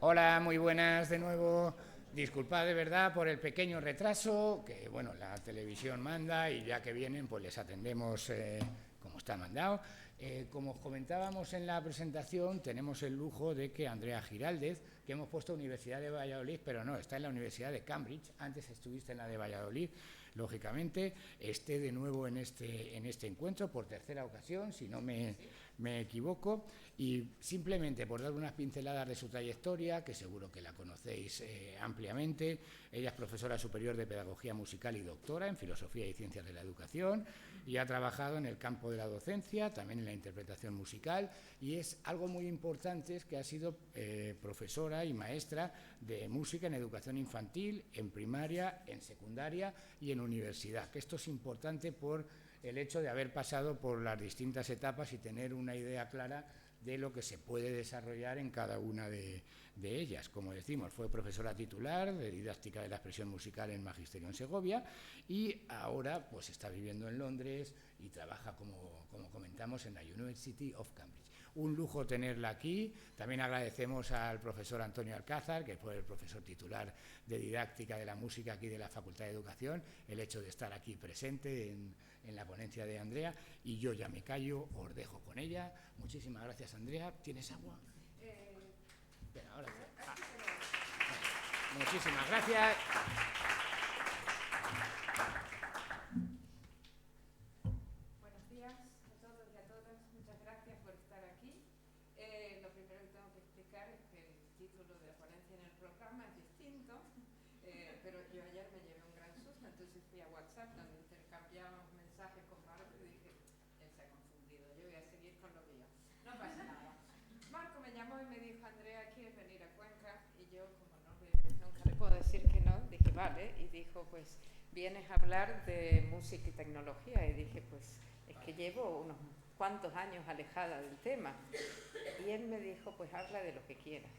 Hola, muy buenas de nuevo. Disculpad de verdad por el pequeño retraso, que bueno, la televisión manda y ya que vienen pues les atendemos como está mandado. Como os comentábamos en la presentación, tenemos el lujo de que Andrea Giraldez, que hemos puesto Universidad de Valladolid, pero no, está en la Universidad de Cambridge, antes estuviste en la de Valladolid, lógicamente, esté de nuevo en este encuentro por tercera ocasión, si no me equivoco, y simplemente por dar unas pinceladas de su trayectoria, que seguro que la conocéis ampliamente. Ella es profesora superior de Pedagogía Musical y doctora en Filosofía y Ciencias de la Educación, y ha trabajado en el campo de la docencia, también en la interpretación musical, y es algo muy importante, es que ha sido profesora y maestra de música en educación infantil, en primaria, en secundaria y en universidad, que esto es importante por el hecho de haber pasado por las distintas etapas y tener una idea clara de lo que se puede desarrollar en cada una de ellas. Como decimos, fue profesora titular de didáctica de la expresión musical en Magisterio en Segovia y ahora pues está viviendo en Londres y trabaja, como comentamos, en la University of Cambridge. Un lujo tenerla aquí. También agradecemos al profesor Antonio Alcázar, que fue el profesor titular de didáctica de la música aquí de la Facultad de Educación, el hecho de estar aquí presente en la ponencia de Andrea, y yo ya me callo, os dejo con ella. Muchísimas gracias, Andrea. ¿Tienes agua? Bien, ahora sí. Muchísimas gracias. Buenos días a todos y a todas. Muchas gracias por estar aquí. Lo primero que tengo que explicar es que el título de la ponencia en el programa es distinto, pero yo ayer me llevé un gran susto, entonces fui a WhatsApp donde intercambiábamos mensajes con Marco y dije, él se ha confundido, yo voy a seguir con lo mío. No pasa nada. Marco me llamó y me dijo, Andrea, ¿quieres venir a Cuenca? Y yo, como nunca le puedo decir que no, dije, vale. Y dijo, pues, vienes a hablar de música y tecnología. Y dije, pues, es que llevo unos cuantos años alejada del tema. Y él me dijo, pues, habla de lo que quieras.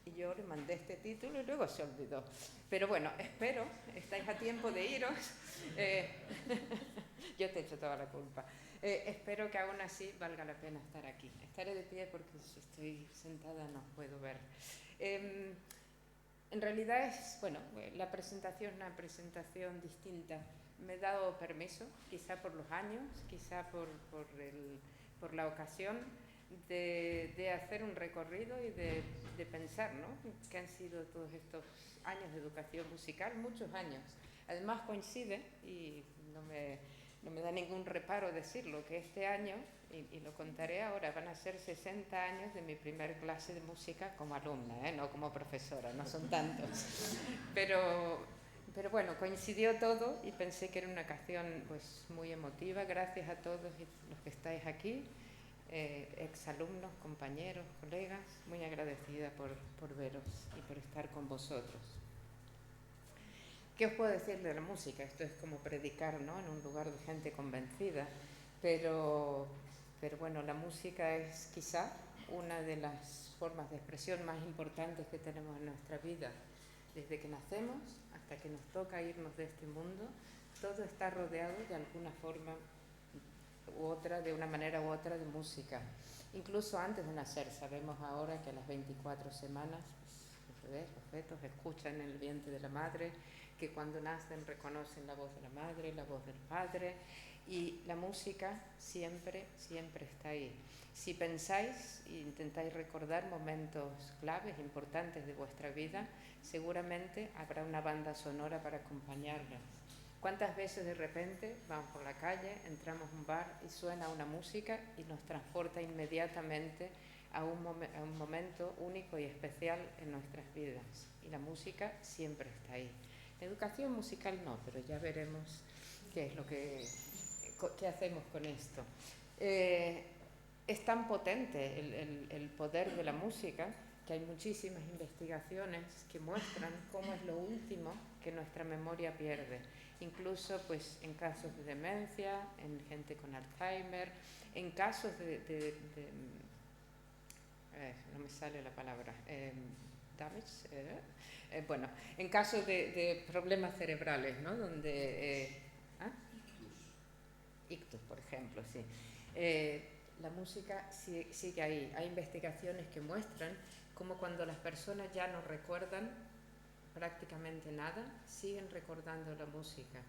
Y yo le mandé este título y luego se olvidó. Pero bueno, espero, estáis a tiempo de iros. Yo te echo toda la culpa. Espero que aún así valga la pena estar aquí. Estaré de pie porque si estoy sentada no puedo ver. En realidad es, bueno, la presentación es una presentación distinta. Me he dado permiso, quizá por los años, quizá por la ocasión, de hacer un recorrido y de pensar, ¿no?, que han sido todos estos años de educación musical, muchos años. Además coincide, y no me da ningún reparo decirlo, que este año, y lo contaré ahora, van a ser 60 años de mi primer clase de música como alumna, no como profesora, no son tantos. Pero bueno, coincidió todo y pensé que era una ocasión pues, muy emotiva. Gracias a todos los que estáis aquí, exalumnos, compañeros, colegas, muy agradecida por veros y por estar con vosotros. ¿Qué os puedo decir de la música? Esto es como predicar, ¿no?, en un lugar de gente convencida, pero bueno, la música es quizá una de las formas de expresión más importantes que tenemos en nuestra vida. Desde que nacemos hasta que nos toca irnos de este mundo, todo está rodeado de alguna forma u otra, de una manera u otra, de música. Incluso antes de nacer, sabemos ahora que a las 24 semanas los bebés, los fetos, escuchan el vientre de la madre, que cuando nacen reconocen la voz de la madre, la voz del padre, y la música siempre, siempre está ahí. Si pensáis e intentáis recordar momentos claves, importantes de vuestra vida, seguramente habrá una banda sonora para acompañarlas. ¿Cuántas veces de repente vamos por la calle, entramos a un bar y suena una música y nos transporta inmediatamente a un momento único y especial en nuestras vidas? Y la música siempre está ahí. La educación musical no, pero ya veremos qué es lo que hacemos con esto. Es tan potente el poder de la música que hay muchísimas investigaciones que muestran cómo es lo último que nuestra memoria pierde, incluso pues en casos de demencia, en gente con Alzheimer, en casos no me sale la palabra, bueno, en casos de problemas cerebrales, ¿no?, donde ictus, por ejemplo, sí. La música sigue ahí. Hay investigaciones que muestran como cuando las personas ya no recuerdan prácticamente nada, siguen recordando la música.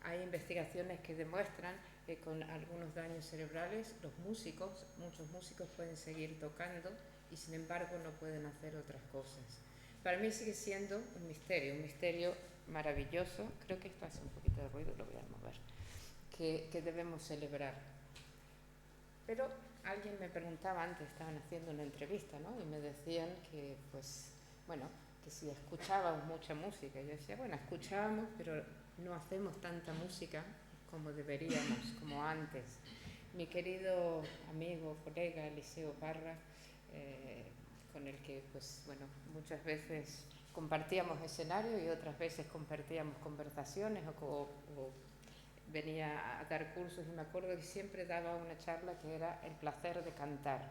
Hay investigaciones que demuestran que con algunos daños cerebrales muchos músicos pueden seguir tocando y sin embargo no pueden hacer otras cosas. Para mí sigue siendo un misterio maravilloso. Creo que esto hace un poquito de ruido, lo voy a mover, que debemos celebrar. Pero alguien me preguntaba antes, estaban haciendo una entrevista, ¿no? Y me decían que, pues, bueno, que si escuchábamos mucha música. Y yo decía, bueno, escuchábamos, pero no hacemos tanta música como deberíamos, como antes. Mi querido amigo, colega Eliseo Parra, con el que, pues, bueno, muchas veces compartíamos escenario y otras veces compartíamos conversaciones o venía a dar cursos, y me acuerdo que siempre daba una charla que era el placer de cantar.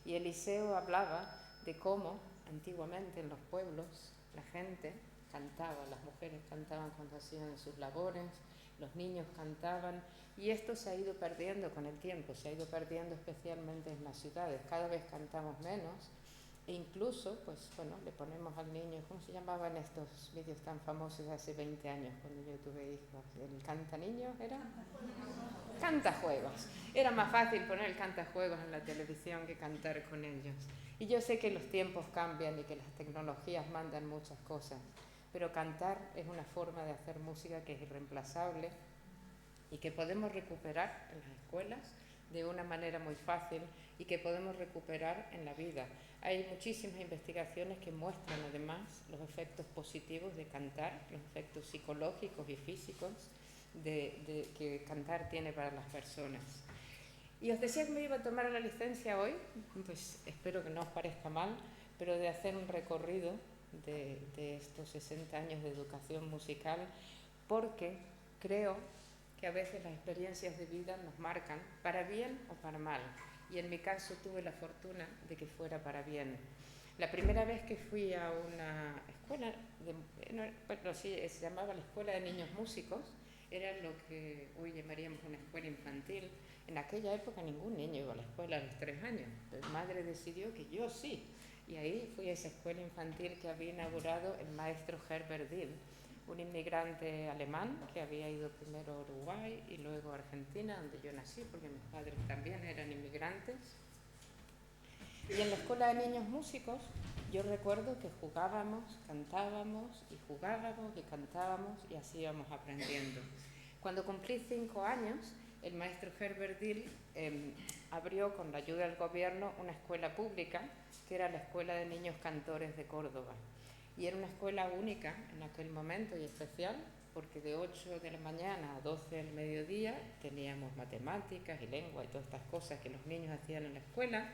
Y Eliseo hablaba de cómo antiguamente en los pueblos la gente cantaba, las mujeres cantaban cuando hacían sus labores, los niños cantaban, y esto se ha ido perdiendo con el tiempo, se ha ido perdiendo especialmente en las ciudades. Cada vez cantamos menos, e incluso, pues bueno, le ponemos al niño, ¿cómo se llamaban estos vídeos tan famosos hace 20 años cuando yo tuve hijos? ¿El cantaniño era? Cantajuegos. Era más fácil poner el cantajuegos en la televisión que cantar con ellos. Y yo sé que los tiempos cambian y que las tecnologías mandan muchas cosas, pero cantar es una forma de hacer música que es irreemplazable y que podemos recuperar en las escuelas de una manera muy fácil y que podemos recuperar en la vida. Hay muchísimas investigaciones que muestran además los efectos positivos de cantar, los efectos psicológicos y físicos que cantar tiene para las personas. Y os decía que me iba a tomar la licencia hoy, pues espero que no os parezca mal, pero de hacer un recorrido de estos 60 años de educación musical, porque creo que a veces las experiencias de vida nos marcan para bien o para mal. Y en mi caso tuve la fortuna de que fuera para bien. La primera vez que fui a una escuela, se llamaba la Escuela de Niños Músicos, era lo que hoy llamaríamos una escuela infantil. En aquella época ningún niño iba a la escuela a los 3 años. Mi madre decidió que yo sí. Y ahí fui a esa escuela infantil que había inaugurado el maestro Herbert Dill, un inmigrante alemán que había ido primero a Uruguay y luego a Argentina, donde yo nací, porque mis padres también eran inmigrantes. Y en la Escuela de Niños Músicos yo recuerdo que jugábamos, cantábamos y jugábamos y cantábamos y así íbamos aprendiendo. Cuando cumplí 5 años, el maestro Herbert Dill abrió con la ayuda del gobierno una escuela pública que era la Escuela de Niños Cantores de Córdoba. Y era una escuela única en aquel momento y especial, porque de 8 de la mañana a 12 del mediodía teníamos matemáticas y lengua y todas estas cosas que los niños hacían en la escuela,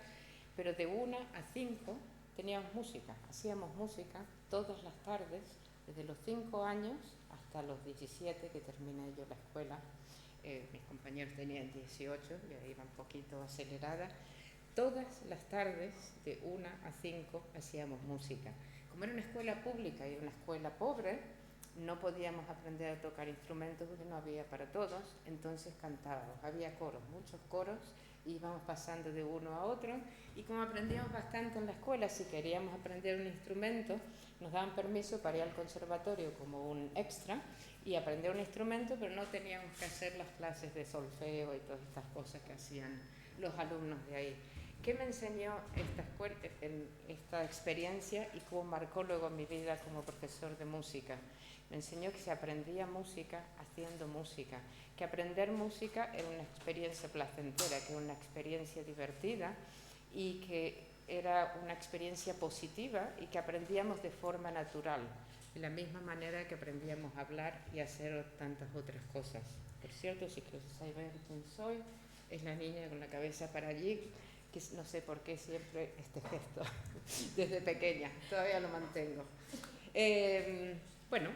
pero de 1 a 5 teníamos música, hacíamos música todas las tardes, desde los 5 años hasta los 17 que terminé yo la escuela. Mis compañeros tenían 18, yo iba un poquito acelerada. Todas las tardes de 1 a 5 hacíamos música. Como era una escuela pública y una escuela pobre, no podíamos aprender a tocar instrumentos porque no había para todos, entonces cantábamos. Había coros, muchos coros, y íbamos pasando de uno a otro, y como aprendíamos bastante en la escuela, si queríamos aprender un instrumento, nos daban permiso para ir al conservatorio como un extra y aprender un instrumento, pero no teníamos que hacer las clases de solfeo y todas estas cosas que hacían los alumnos de ahí. ¿Qué me enseñó esta experiencia y cómo marcó luego mi vida como profesor de música? Me enseñó que se aprendía música haciendo música, que aprender música era una experiencia placentera, que era una experiencia divertida y que era una experiencia positiva y que aprendíamos de forma natural, de la misma manera que aprendíamos a hablar y a hacer tantas otras cosas. Por cierto, si queréis saber quién soy, es la niña con la cabeza para allí, que no sé por qué siempre este gesto, desde pequeña, todavía lo mantengo. Bueno,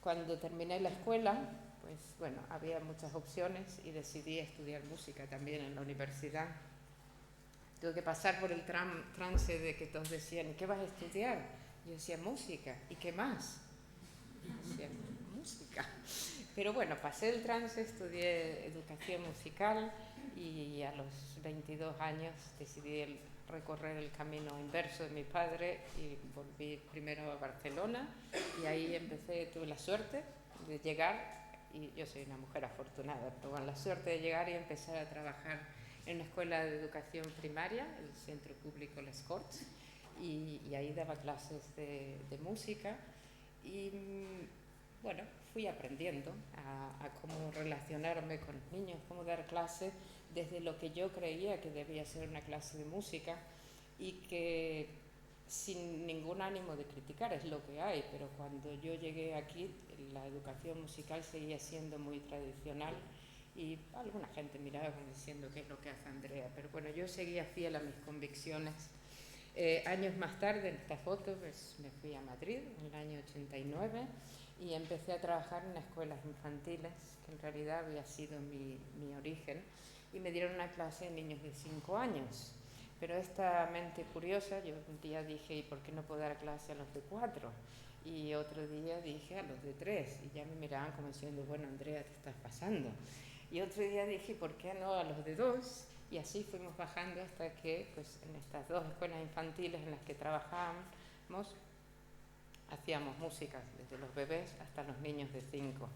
cuando terminé la escuela, pues bueno, había muchas opciones y decidí estudiar música también en la universidad. Tuve que pasar por el trance de que todos decían, ¿qué vas a estudiar? Yo decía, música. ¿Y qué más? Decía, música. Pero bueno, pasé el trance, estudié educación musical y a los 22 años decidí recorrer el camino inverso de mi padre y volví primero a Barcelona y ahí tuve la suerte de llegar, y yo soy una mujer afortunada, pero bueno, la suerte de llegar y empezar a trabajar en una escuela de educación primaria, el Centro Público Les Corts, y ahí daba clases de música y bueno, fui aprendiendo a cómo relacionarme con los niños, cómo dar clases desde lo que yo creía que debía ser una clase de música y que sin ningún ánimo de criticar, es lo que hay, pero cuando yo llegué aquí la educación musical seguía siendo muy tradicional y alguna gente miraba como diciendo qué es lo que hace Andrea, pero bueno, yo seguía fiel a mis convicciones. Años más tarde, en esta foto, pues, me fui a Madrid en el año 89 y empecé a trabajar en escuelas infantiles, que en realidad había sido mi origen, y me dieron una clase de niños de 5 años. Pero esta mente curiosa, yo un día dije, ¿y por qué no puedo dar clase a los de 4? Y otro día dije, a los de 3, y ya me miraban como diciendo, bueno, Andrea, te estás pasando. Y otro día dije, ¿por qué no a los de 2? Y así fuimos bajando hasta que, pues, en estas 2 escuelas infantiles en las que trabajábamos, hacíamos música desde los bebés hasta los niños de 5.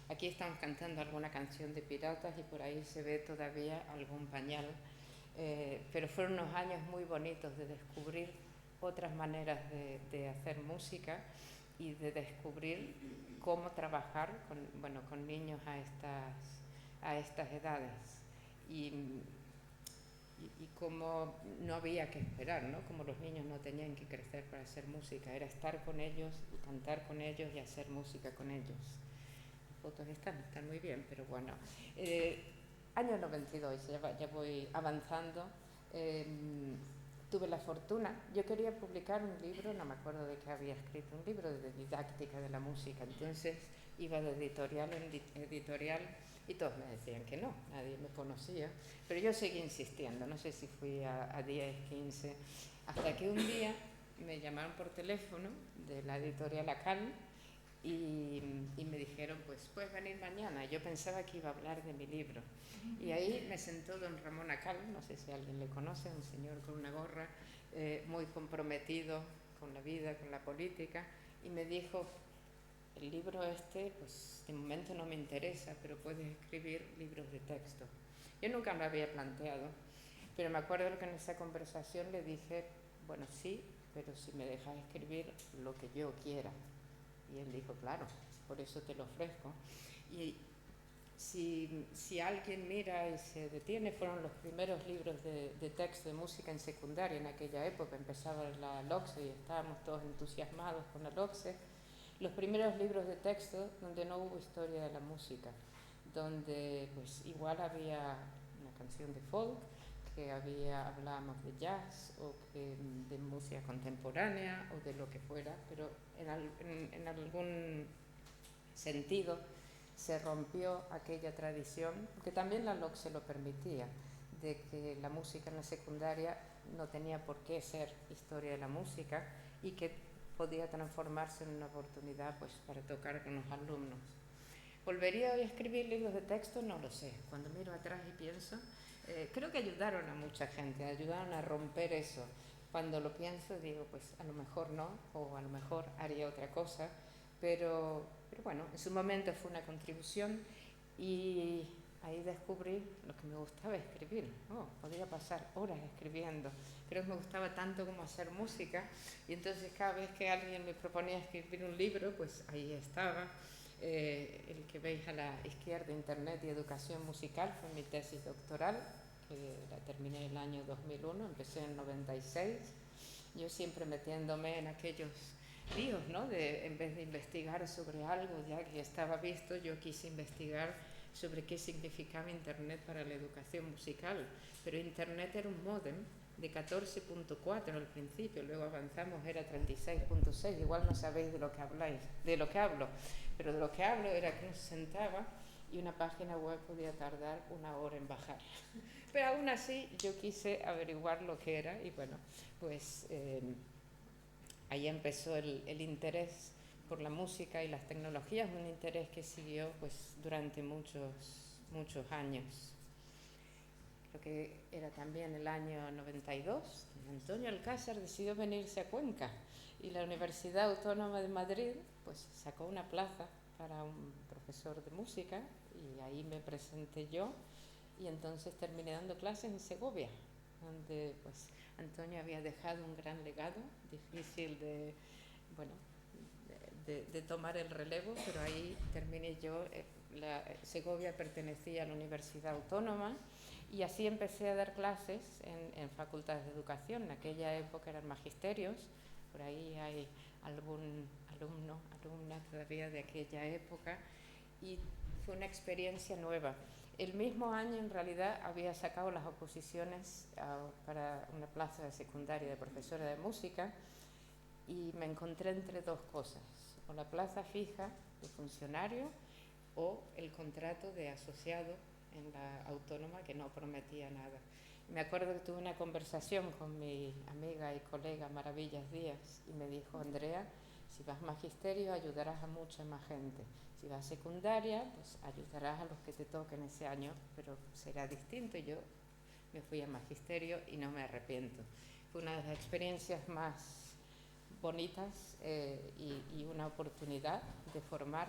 Aquí estamos cantando alguna canción de piratas y por ahí se ve todavía algún pañal. Pero fueron unos años muy bonitos de descubrir otras maneras de hacer música y de descubrir cómo trabajar con niños a estas edades. Y como no había que esperar, ¿no? Como los niños no tenían que crecer para hacer música, era estar con ellos, cantar con ellos y hacer música con ellos. Las fotos están muy bien, pero bueno. Año 92, ya voy avanzando. Tuve la fortuna, yo quería publicar un libro, no me acuerdo de qué había escrito, un libro de didáctica de la música, entonces iba de editorial en editorial y todos me decían que no, nadie me conocía, pero yo seguí insistiendo, no sé si fui a 10, 15, hasta que un día me llamaron por teléfono de la editorial Acal y me dijeron, pues puedes venir mañana. Yo pensaba que iba a hablar de mi libro. Y ahí me sentó don Ramón Acal, no sé si alguien le conoce, un señor con una gorra, muy comprometido con la vida, con la política, y me dijo, el libro pues de momento no me interesa, pero puedes escribir libros de texto. Yo nunca me había planteado, pero me acuerdo que en esa conversación le dije, bueno, sí, pero si me dejas escribir lo que yo quiera. Y él dijo, claro, por eso te lo ofrezco. Y si alguien mira y se detiene, fueron los primeros libros de texto de música en secundaria en aquella época. Empezaba la LOCSE y estábamos todos entusiasmados con la LOCSE. Los primeros libros de texto donde no hubo historia de la música, donde pues igual había una canción de folk, que hablábamos de jazz o de música contemporánea o de lo que fuera, pero en algún sentido se rompió aquella tradición, porque también la LOC se lo permitía, de que la música en la secundaria no tenía por qué ser historia de la música y que podía transformarse en una oportunidad pues, para tocar con los alumnos. ¿Volvería a escribir libros de texto? No lo sé. Cuando miro atrás y pienso, creo que ayudaron a mucha gente, ayudaron a romper eso. Cuando lo pienso digo, pues a lo mejor no, o a lo mejor haría otra cosa, pero bueno, en su momento fue una contribución y ahí descubrí lo que me gustaba escribir. Podía pasar horas escribiendo, pero me gustaba tanto como hacer música y entonces cada vez que alguien me proponía escribir un libro, pues ahí estaba. El que veis a la izquierda, Internet y Educación Musical, fue mi tesis doctoral, que la terminé en el año 2001, empecé en el 96, yo siempre metiéndome en aquellos líos, ¿no? En vez de investigar sobre algo ya que estaba visto, yo quise investigar sobre qué significaba Internet para la educación musical, pero Internet era un módem de 14.4 al principio, luego avanzamos, era 36.6, igual no sabéis de lo que hablo, pero de lo que hablo era que uno se sentaba y una página web podía tardar 1 hora en bajar. Pero aún así yo quise averiguar lo que era y bueno, pues ahí empezó el interés por la música y las tecnologías, un interés que siguió pues durante muchos años. lo que era también el año 92, Antonio Alcázar decidió venirse a Cuenca y la Universidad Autónoma de Madrid pues sacó una plaza para un profesor de música y ahí me presenté yo y entonces terminé dando clases en Segovia, donde pues Antonio había dejado un gran legado, difícil de, bueno, de tomar el relevo, pero ahí terminé yo. Segovia pertenecía a la Universidad Autónoma y así empecé a dar clases en facultades de educación. En aquella época eran magisterios, por ahí hay algún alumno, alumna todavía de aquella época y fue una experiencia nueva. El mismo año en realidad había sacado las oposiciones para una plaza de secundaria de profesora de música y me encontré entre dos cosas, o la plaza fija de funcionario o el contrato de asociado en la autónoma que no prometía nada. Me acuerdo que tuve una conversación con mi amiga y colega Maravillas Díaz y me dijo: Andrea, si vas magisterio ayudarás a mucha más gente, si vas secundaria pues ayudarás a los que te toquen ese año, pero será distinto. Y yo me fui a magisterio y no me arrepiento. Fue una de las experiencias más bonitas y una oportunidad de formar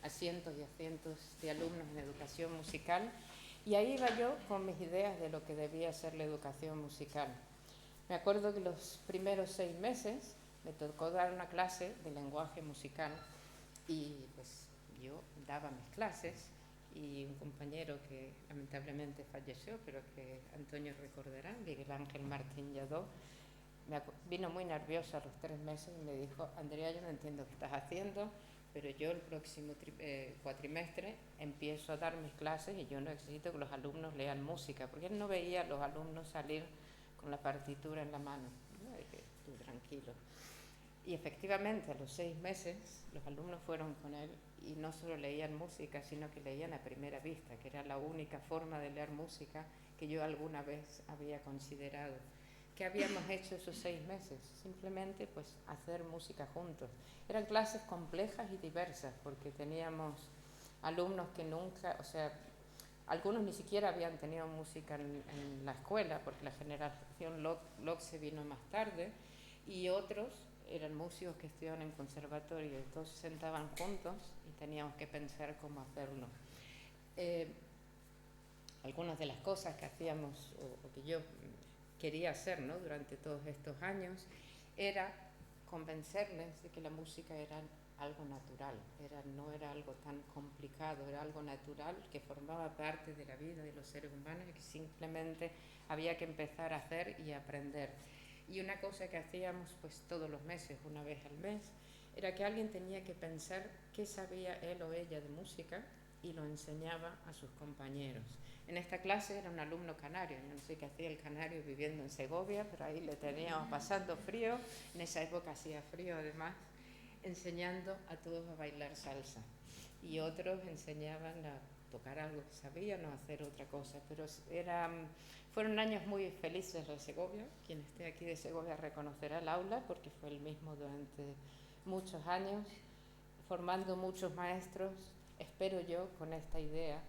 a cientos y a cientos de alumnos en educación musical, y ahí iba yo con mis ideas de lo que debía ser la educación musical. Me acuerdo que los primeros 6 meses me tocó dar una clase de lenguaje musical y pues yo daba mis clases y un compañero que lamentablemente falleció, pero que Antonio recordará, Miguel Ángel Martín Lladó, vino muy nerviosa a los 3 meses y me dijo: Andrea, yo no entiendo qué estás haciendo, pero yo el próximo cuatrimestre empiezo a dar mis clases y yo necesito que los alumnos lean música, porque él no veía a los alumnos salir con la partitura en la mano. ¿No? Que tú tranquilo. Y efectivamente a los 6 meses los alumnos fueron con él y no solo leían música, sino que leían a primera vista, que era la única forma de leer música que yo alguna vez había considerado. ¿Qué habíamos hecho esos 6 meses? Simplemente pues hacer música juntos. Eran clases complejas y diversas porque teníamos alumnos que nunca, o sea, algunos ni siquiera habían tenido música en la escuela porque la generación LOC se vino más tarde, y otros eran músicos que estudiaban en conservatorio, todos se sentaban juntos y teníamos que pensar cómo hacerlo. Algunas de las cosas que hacíamos o que yo quería hacer, ¿no?, durante todos estos años era convencerles de que la música era algo natural, no era algo tan complicado, era algo natural que formaba parte de la vida de los seres humanos y que simplemente había que empezar a hacer y aprender. Y una cosa que hacíamos pues todos los meses, una vez al mes, era que alguien tenía que pensar qué sabía él o ella de música y lo enseñaba a sus compañeros. En esta clase era un alumno canario, yo no sé qué hacía el canario viviendo en Segovia, pero ahí le teníamos pasando frío, en esa época hacía frío además, enseñando a todos a bailar salsa, y otros enseñaban a tocar algo que sabían o hacer otra cosa, pero fueron años muy felices de Segovia. Quien esté aquí de Segovia reconocerá el aula porque fue el mismo durante muchos años, formando muchos maestros, espero yo, con esta idea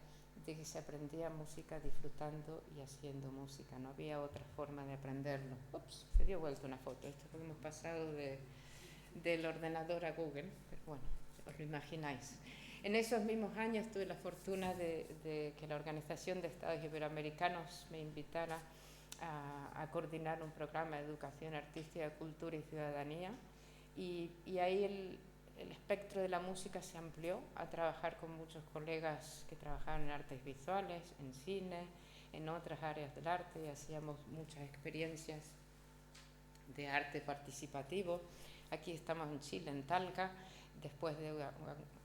de que se aprendía música disfrutando y haciendo música, no había otra forma de aprenderlo. Ups, se dio vuelta una foto, esto que hemos pasado del ordenador a Google, pero bueno, os lo imagináis. En esos mismos años tuve la fortuna de que la Organización de Estados Iberoamericanos me invitara a coordinar un programa de educación artística, cultura y ciudadanía, y ahí el espectro de la música se amplió a trabajar con muchos colegas que trabajaban en artes visuales, en cine, en otras áreas del arte, y hacíamos muchas experiencias de arte participativo. Aquí estamos en Chile, en Talca, después de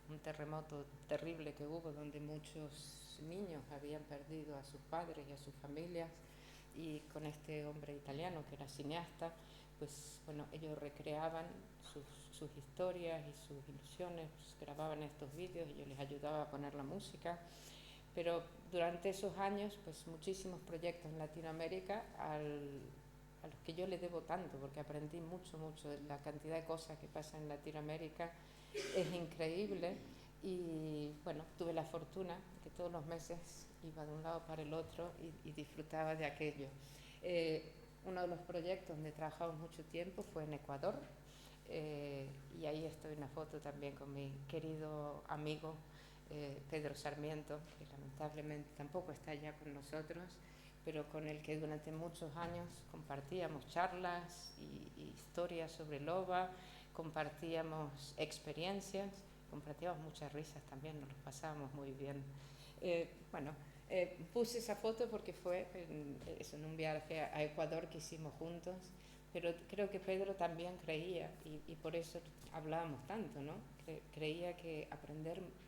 un terremoto terrible que hubo donde muchos niños habían perdido a sus padres y a sus familias, y con este hombre italiano que era cineasta, pues bueno, ellos recreaban sus historias y sus ilusiones, pues, grababan estos vídeos y yo les ayudaba a poner la música. Pero durante esos años, pues muchísimos proyectos en Latinoamérica a los que yo le debo tanto, porque aprendí mucho, la cantidad de cosas que pasan en Latinoamérica es increíble. Y bueno, tuve la fortuna de que todos los meses iba de un lado para el otro y disfrutaba de aquello. Uno de los proyectos donde trabajamos mucho tiempo fue en Ecuador, y ahí estoy en una foto también con mi querido amigo Pedro Sarmiento, que lamentablemente tampoco está ya con nosotros, pero con el que durante muchos años compartíamos charlas y historias sobre Loba, compartíamos experiencias, compartíamos muchas risas también, nos lo pasábamos muy bien. Puse esa foto porque fue en un viaje a Ecuador que hicimos juntos, pero creo que Pedro también creía, y por eso hablábamos tanto, ¿no? Creía que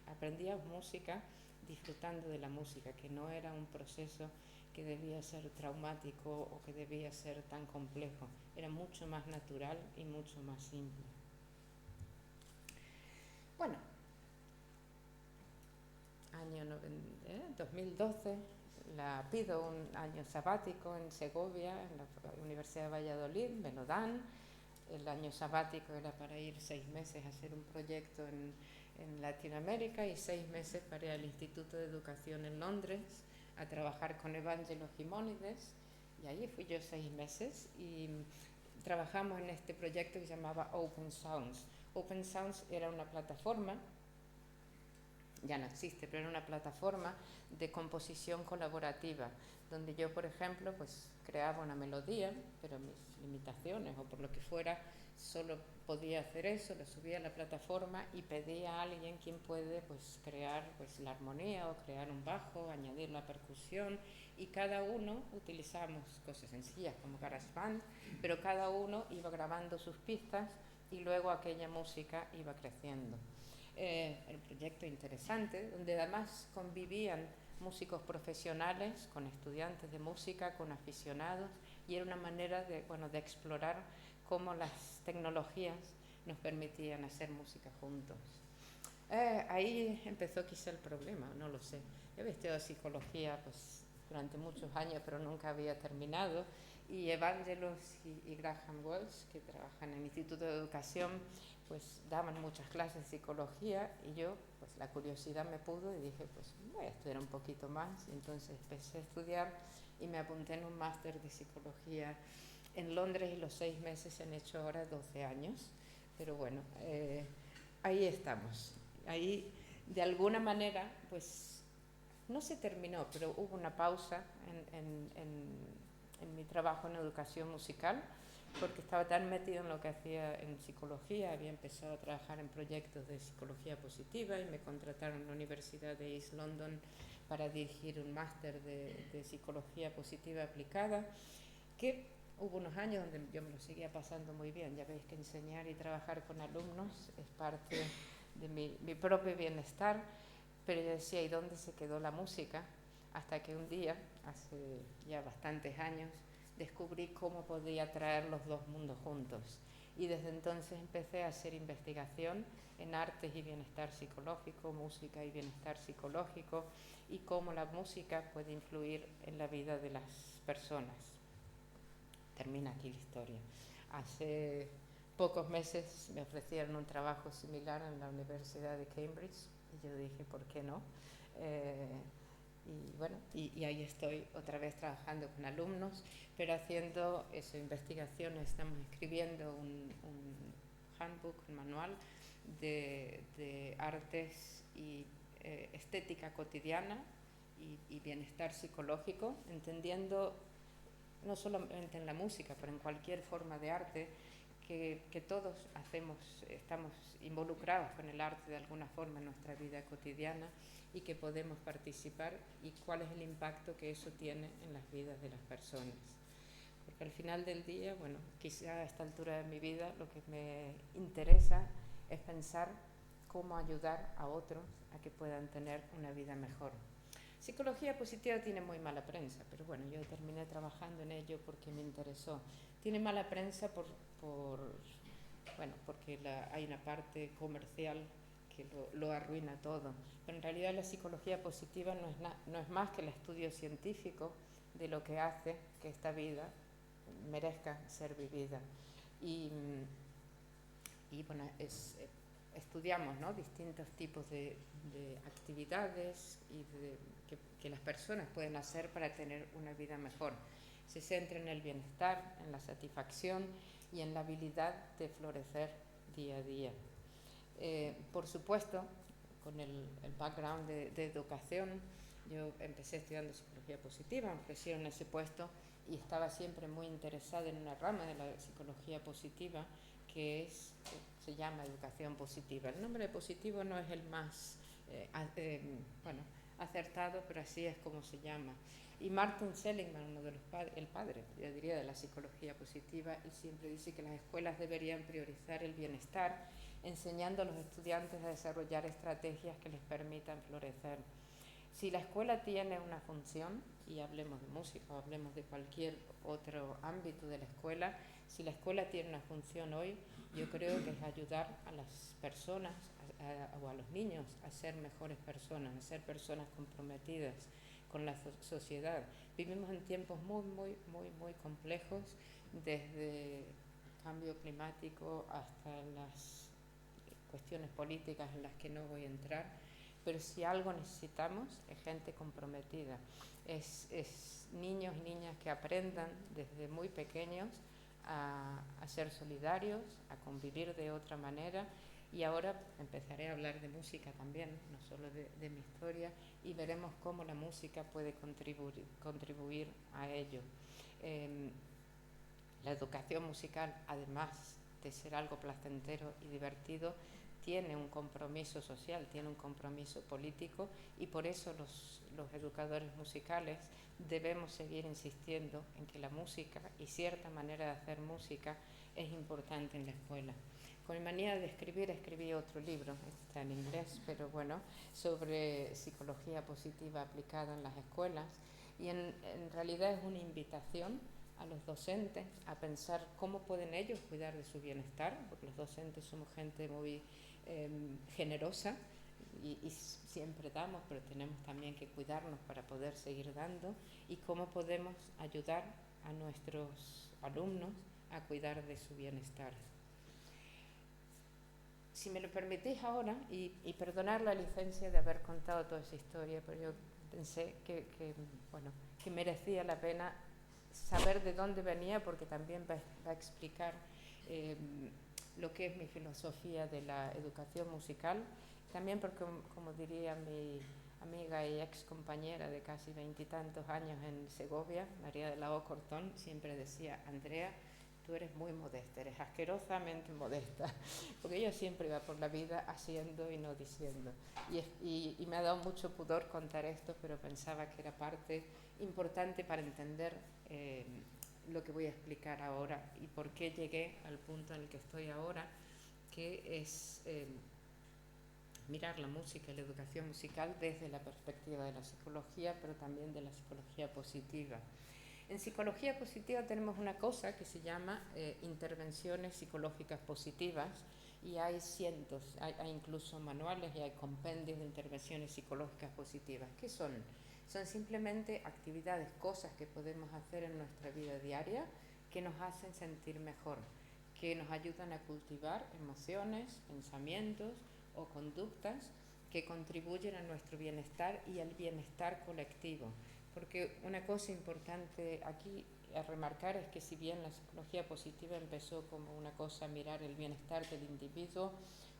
aprendíamos música disfrutando de la música, que no era un proceso que debía ser traumático o que debía ser tan complejo, era mucho más natural y mucho más simple. Bueno, año 2012, pido un año sabático en Segovia, en la Universidad de Valladolid, me lo dan. El año sabático era para ir 6 meses a hacer un proyecto en Latinoamérica y 6 meses para ir al Instituto de Educación en Londres a trabajar con Evangelos Gimónides, y allí fui yo 6 meses y trabajamos en este proyecto que se llamaba Open Sounds. Open Sounds era una plataforma, ya no existe, pero era una plataforma de composición colaborativa, donde yo, por ejemplo, pues creaba una melodía, pero mis limitaciones o por lo que fuera, solo podía hacer eso, lo subía a la plataforma y pedía a alguien quien puede pues crear pues la armonía o crear un bajo, añadir la percusión, y cada uno utilizábamos cosas sencillas como GarageBand, pero cada uno iba grabando sus pistas y luego aquella música iba creciendo. El proyecto interesante, donde además convivían músicos profesionales con estudiantes de música, con aficionados, y era una manera de explorar cómo las tecnologías nos permitían hacer música juntos. Ahí empezó quizá el problema, no lo sé. Yo había estudiado psicología pues, durante muchos años, pero nunca había terminado, y Evangelos y Graham Wells, que trabajan en el Instituto de Educación, pues daban muchas clases de psicología, y yo, pues la curiosidad me pudo y dije, pues voy a estudiar un poquito más, y entonces empecé a estudiar y me apunté en un máster de psicología en Londres, y los 6 meses se han hecho ahora 12 años, pero bueno, ahí estamos. Ahí, de alguna manera, pues no se terminó, pero hubo una pausa en mi trabajo en educación musical, porque estaba tan metido en lo que hacía en psicología. Había empezado a trabajar en proyectos de psicología positiva y me contrataron en la Universidad de East London para dirigir un máster de psicología positiva aplicada, que hubo unos años donde yo me lo seguía pasando muy bien. Ya veis que enseñar y trabajar con alumnos es parte de mi propio bienestar, pero yo decía, ¿y dónde se quedó la música? Hasta que un día, hace ya bastantes años, descubrí cómo podía traer los dos mundos juntos. Y desde entonces empecé a hacer investigación en artes y bienestar psicológico, música y bienestar psicológico, y cómo la música puede influir en la vida de las personas. Termina aquí la historia. Hace pocos meses me ofrecieron un trabajo similar en la Universidad de Cambridge, y yo dije, ¿por qué no? Y bueno, y ahí estoy otra vez trabajando con alumnos, pero haciendo eso, investigaciones. Estamos escribiendo un handbook, un manual de artes y estética cotidiana y bienestar psicológico, entendiendo no solamente en la música, pero en cualquier forma de arte, que todos estamos involucrados con el arte de alguna forma en nuestra vida cotidiana, y que podemos participar, y cuál es el impacto que eso tiene en las vidas de las personas. Porque al final del día, bueno, quizá a esta altura de mi vida lo que me interesa es pensar cómo ayudar a otros a que puedan tener una vida mejor. Psicología positiva tiene muy mala prensa, pero bueno, yo terminé trabajando en ello porque me interesó. Tiene mala prensa porque hay una parte comercial que lo arruina todo. Pero en realidad la psicología positiva no es más que el estudio científico de lo que hace que esta vida merezca ser vivida. Y bueno, es estudiamos, ¿no?, distintos tipos de actividades y que las personas pueden hacer para tener una vida mejor. Se centra en el bienestar, en la satisfacción y en la habilidad de florecer día a día. Por supuesto, con el background de educación, yo empecé estudiando psicología positiva, me ofrecieron ese puesto y estaba siempre muy interesada en una rama de la psicología positiva que se llama educación positiva. El nombre de positivo no es el más acertado, pero así es como se llama. Y Martin Seligman, uno de los el padre, yo diría, de la psicología positiva, él siempre dice que las escuelas deberían priorizar el bienestar, enseñando a los estudiantes a desarrollar estrategias que les permitan florecer. Si la escuela tiene una función, y hablemos de música o hablemos de cualquier otro ámbito de la escuela, si la escuela tiene una función hoy, yo creo que es ayudar a las personas o a los niños a ser mejores personas, a ser personas comprometidas con la sociedad. Vivimos en tiempos muy, muy, muy, muy complejos, desde cambio climático hasta las cuestiones políticas en las que no voy a entrar, pero si algo necesitamos es gente comprometida, es niños y niñas que aprendan desde muy pequeños a ser solidarios, a convivir de otra manera. Y ahora empezaré a hablar de música también, no solo de mi historia, y veremos cómo la música puede contribuir a ello. La educación musical, además de ser algo placentero y divertido, tiene un compromiso social, tiene un compromiso político, y por eso los educadores musicales debemos seguir insistiendo en que la música y cierta manera de hacer música es importante en la escuela. Con mi manía de escribir, escribí otro libro, está en inglés, pero bueno, sobre psicología positiva aplicada en las escuelas, y en realidad es una invitación a los docentes a pensar cómo pueden ellos cuidar de su bienestar, porque los docentes somos gente muy generosa y siempre damos, pero tenemos también que cuidarnos para poder seguir dando, y cómo podemos ayudar a nuestros alumnos a cuidar de su bienestar. Si me lo permitís ahora, y perdonar la licencia de haber contado toda esa historia, pero yo pensé que merecía la pena saber de dónde venía, porque también va a explicar lo que es mi filosofía de la educación musical. También porque, como diría mi amiga y ex compañera de casi 20 y tantos años en Segovia, María de la O. Cortón, siempre decía: Andrea, tú eres muy modesta, eres asquerosamente modesta, porque yo siempre iba por la vida haciendo y no diciendo. Y me ha dado mucho pudor contar esto, pero pensaba que era parte importante para entender lo que voy a explicar ahora y por qué llegué al punto en el que estoy ahora, que es mirar la música y la educación musical desde la perspectiva de la psicología, pero también de la psicología positiva. En psicología positiva tenemos una cosa que se llama intervenciones psicológicas positivas, y hay cientos, hay incluso manuales y hay compendios de intervenciones psicológicas positivas. ¿Qué son? Son simplemente actividades, cosas que podemos hacer en nuestra vida diaria que nos hacen sentir mejor, que nos ayudan a cultivar emociones, pensamientos o conductas que contribuyen a nuestro bienestar y al bienestar colectivo. Porque una cosa importante aquí a remarcar es que, si bien la psicología positiva empezó como una cosa a mirar el bienestar del individuo,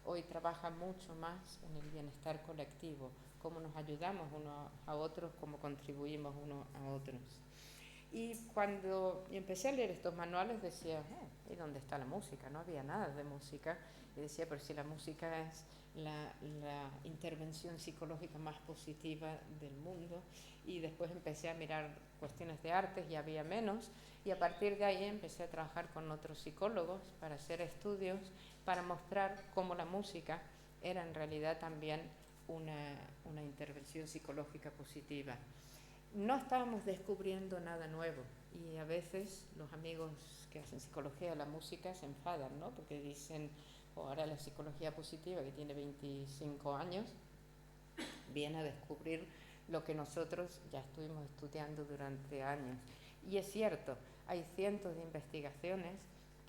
hoy trabaja mucho más en el bienestar colectivo, cómo nos ayudamos unos a otros, cómo contribuimos unos a otros. Y cuando empecé a leer estos manuales decía, ¿y dónde está la música? No había nada de música. Y decía, pero si la música es la intervención psicológica más positiva del mundo. Y después empecé a mirar cuestiones de artes y había menos. Y a partir de ahí empecé a trabajar con otros psicólogos para hacer estudios, para mostrar cómo la música era en realidad también una intervención psicológica positiva. No estábamos descubriendo nada nuevo, y a veces los amigos que hacen psicología de la música se enfadan, ¿no? Porque dicen, ahora la psicología positiva, que tiene 25 años, viene a descubrir lo que nosotros ya estuvimos estudiando durante años. Y es cierto, hay cientos de investigaciones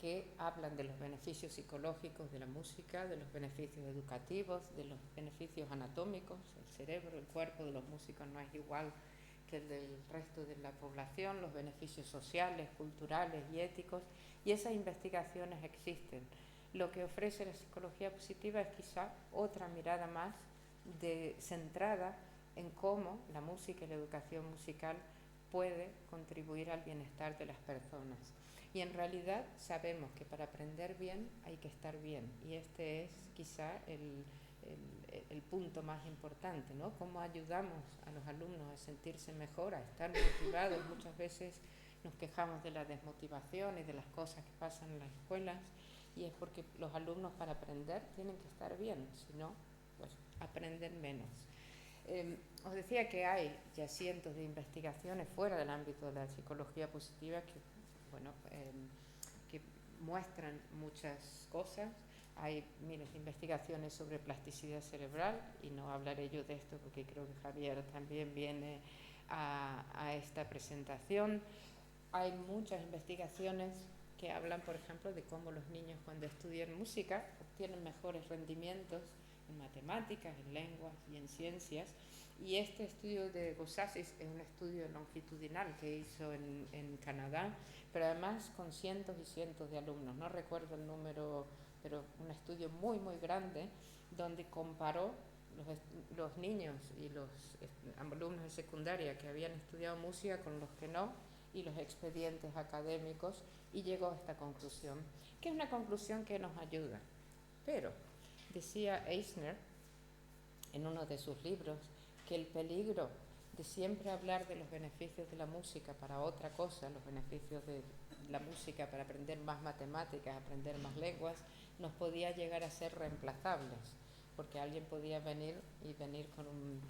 que hablan de los beneficios psicológicos de la música, de los beneficios educativos, de los beneficios anatómicos. El cerebro, el cuerpo de los músicos no es igual que el del resto de la población, los beneficios sociales, culturales y éticos, y esas investigaciones existen. Lo que ofrece la psicología positiva es quizá otra mirada más centrada en cómo la música y la educación musical puede contribuir al bienestar de las personas. Y en realidad sabemos que para aprender bien hay que estar bien, y este es quizá el punto más importante, ¿no? Cómo ayudamos a los alumnos a sentirse mejor, a estar motivados. Muchas veces nos quejamos de la desmotivación y de las cosas que pasan en las escuelas, y es porque los alumnos para aprender tienen que estar bien, si no, pues aprenden menos. Os decía que hay ya cientos de investigaciones fuera del ámbito de la psicología positiva que, bueno, que muestran muchas cosas. Hay miles de investigaciones sobre plasticidad cerebral, y no hablaré yo de esto porque creo que Javier también viene a esta presentación. Hay muchas investigaciones que hablan, por ejemplo, de cómo los niños cuando estudian música obtienen mejores rendimientos en matemáticas, en lenguas y en ciencias. Y este estudio de Gosasis es un estudio longitudinal que hizo en Canadá, pero además con cientos y cientos de alumnos. No recuerdo el número, pero un estudio muy, muy grande, donde comparó los niños y los alumnos de secundaria que habían estudiado música con los que no, y los expedientes académicos, y llegó a esta conclusión, que es una conclusión que nos ayuda. Pero decía Eisner en uno de sus libros que el peligro de siempre hablar de los beneficios de la música para otra cosa, los beneficios de la música para aprender más matemáticas, aprender más lenguas, nos podía llegar a ser reemplazables, porque alguien podía venir con un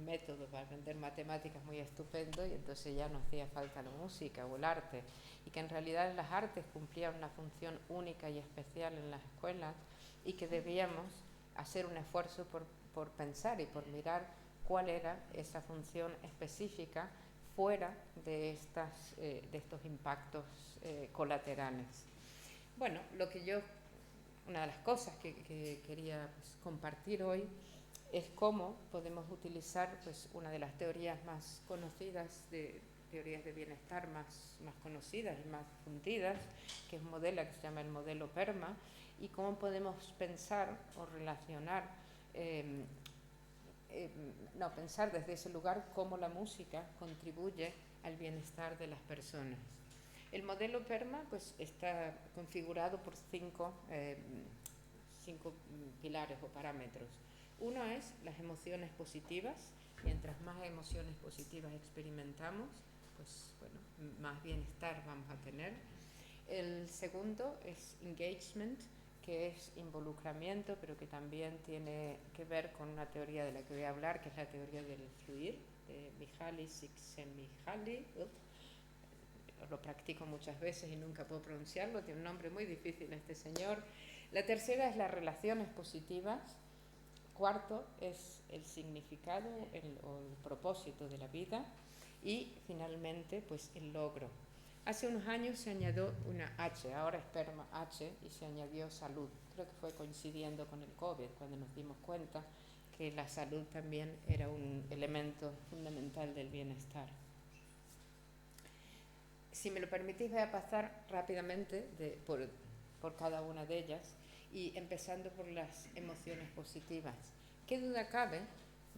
método para aprender matemáticas muy estupendo, y entonces ya no hacía falta la música o el arte, y que en realidad las artes cumplían una función única y especial en las escuelas, y que debíamos hacer un esfuerzo por pensar y por mirar cuál era esa función específica fuera de estos impactos colaterales. Bueno, una de las cosas que quería compartir hoy es cómo podemos utilizar una de las teorías más conocidas, teorías de bienestar más conocidas y más difundidas, que es un modelo que se llama el modelo PERMA, y cómo podemos pensar o relacionar, pensar desde ese lugar cómo la música contribuye al bienestar de las personas. El modelo PERMA está configurado por cinco pilares o parámetros. Uno es las emociones positivas. Mientras más emociones positivas experimentamos, más bienestar vamos a tener. El segundo es engagement, que es involucramiento, pero que también tiene que ver con una teoría de la que voy a hablar, que es la teoría del fluir, de Mihaly Csikszentmihalyi. Lo practico muchas veces y nunca puedo pronunciarlo, tiene un nombre muy difícil este señor. La tercera es las relaciones positivas. Cuarto es el significado o el propósito de la vida. Y finalmente, el logro. Hace unos años se añadió una H, ahora es PERMA H, y se añadió salud. Creo que fue coincidiendo con el COVID, cuando nos dimos cuenta que la salud también era un elemento fundamental del bienestar. Si me lo permitís, voy a pasar rápidamente por cada una de ellas, y empezando por las emociones positivas. ¿Qué duda cabe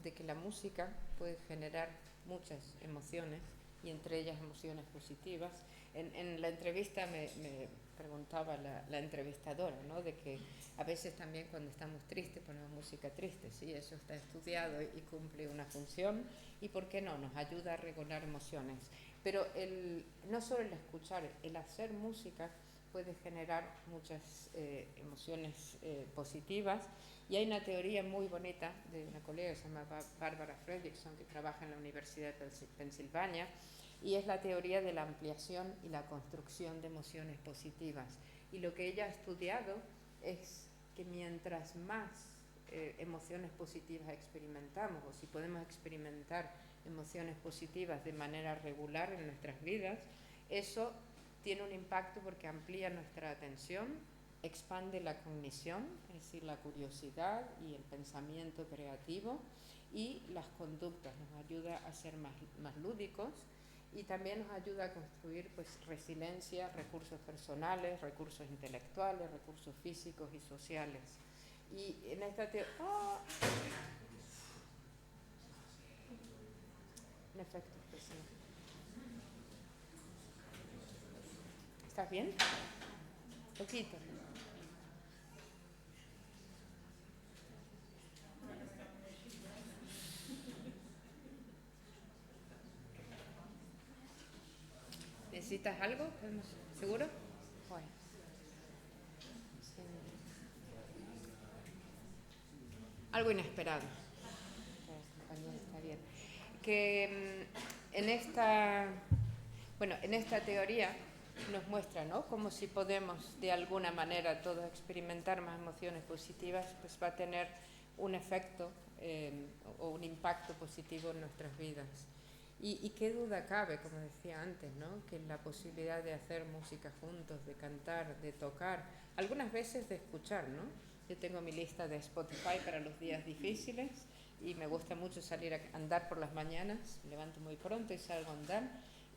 de que la música puede generar muchas emociones, y entre ellas emociones positivas? En la entrevista me preguntaba la entrevistadora, ¿no?, de que a veces también cuando estamos tristes ponemos música triste. Sí, eso está estudiado y cumple una función, y ¿por qué no? Nos ayuda a regular emociones. Pero no solo el escuchar, el hacer música puede generar muchas emociones positivas. Y hay una teoría muy bonita de una colega que se llama Barbara Fredrickson, que trabaja en la Universidad de Pensilvania, y es la teoría de la ampliación y la construcción de emociones positivas. Y lo que ella ha estudiado es que mientras más emociones positivas experimentamos, o si podemos experimentar emociones positivas de manera regular en nuestras vidas, eso tiene un impacto porque amplía nuestra atención, expande la cognición, es decir, la curiosidad y el pensamiento creativo, y las conductas, nos ayuda a ser más lúdicos, y también nos ayuda a construir pues resiliencia, recursos personales, recursos intelectuales, recursos físicos y sociales. Y en esta en efecto, pues sí. ¿Estás bien? Poquito. ¿Necesitas algo? ¿Seguro? Bueno. Sí. Algo inesperado. Está bien. Que en esta teoría nos muestra, ¿no?, como si podemos de alguna manera todos experimentar más emociones positivas, pues va a tener un efecto o un impacto positivo en nuestras vidas. Y qué duda cabe, como decía antes, ¿no?, que la posibilidad de hacer música juntos, de cantar, de tocar, algunas veces de escuchar, ¿no? Yo tengo mi lista de Spotify para los días difíciles y me gusta mucho salir a andar por las mañanas, me levanto muy pronto y salgo a andar,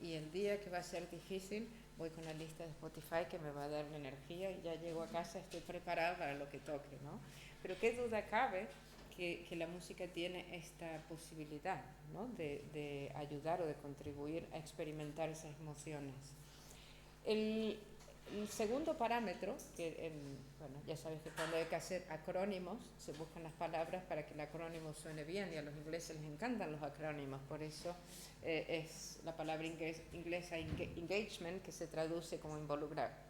y el día que va a ser difícil voy con la lista de Spotify que me va a dar la energía y ya llego a casa, estoy preparada para lo que toque, ¿no? Pero qué duda cabe que la música tiene esta posibilidad, ¿no?, de ayudar o de contribuir a experimentar esas emociones. El segundo parámetro, bueno, ya sabes que cuando hay que hacer acrónimos, se buscan las palabras para que el acrónimo suene bien, y a los ingleses les encantan los acrónimos, por eso es la palabra inglesa engagement, que se traduce como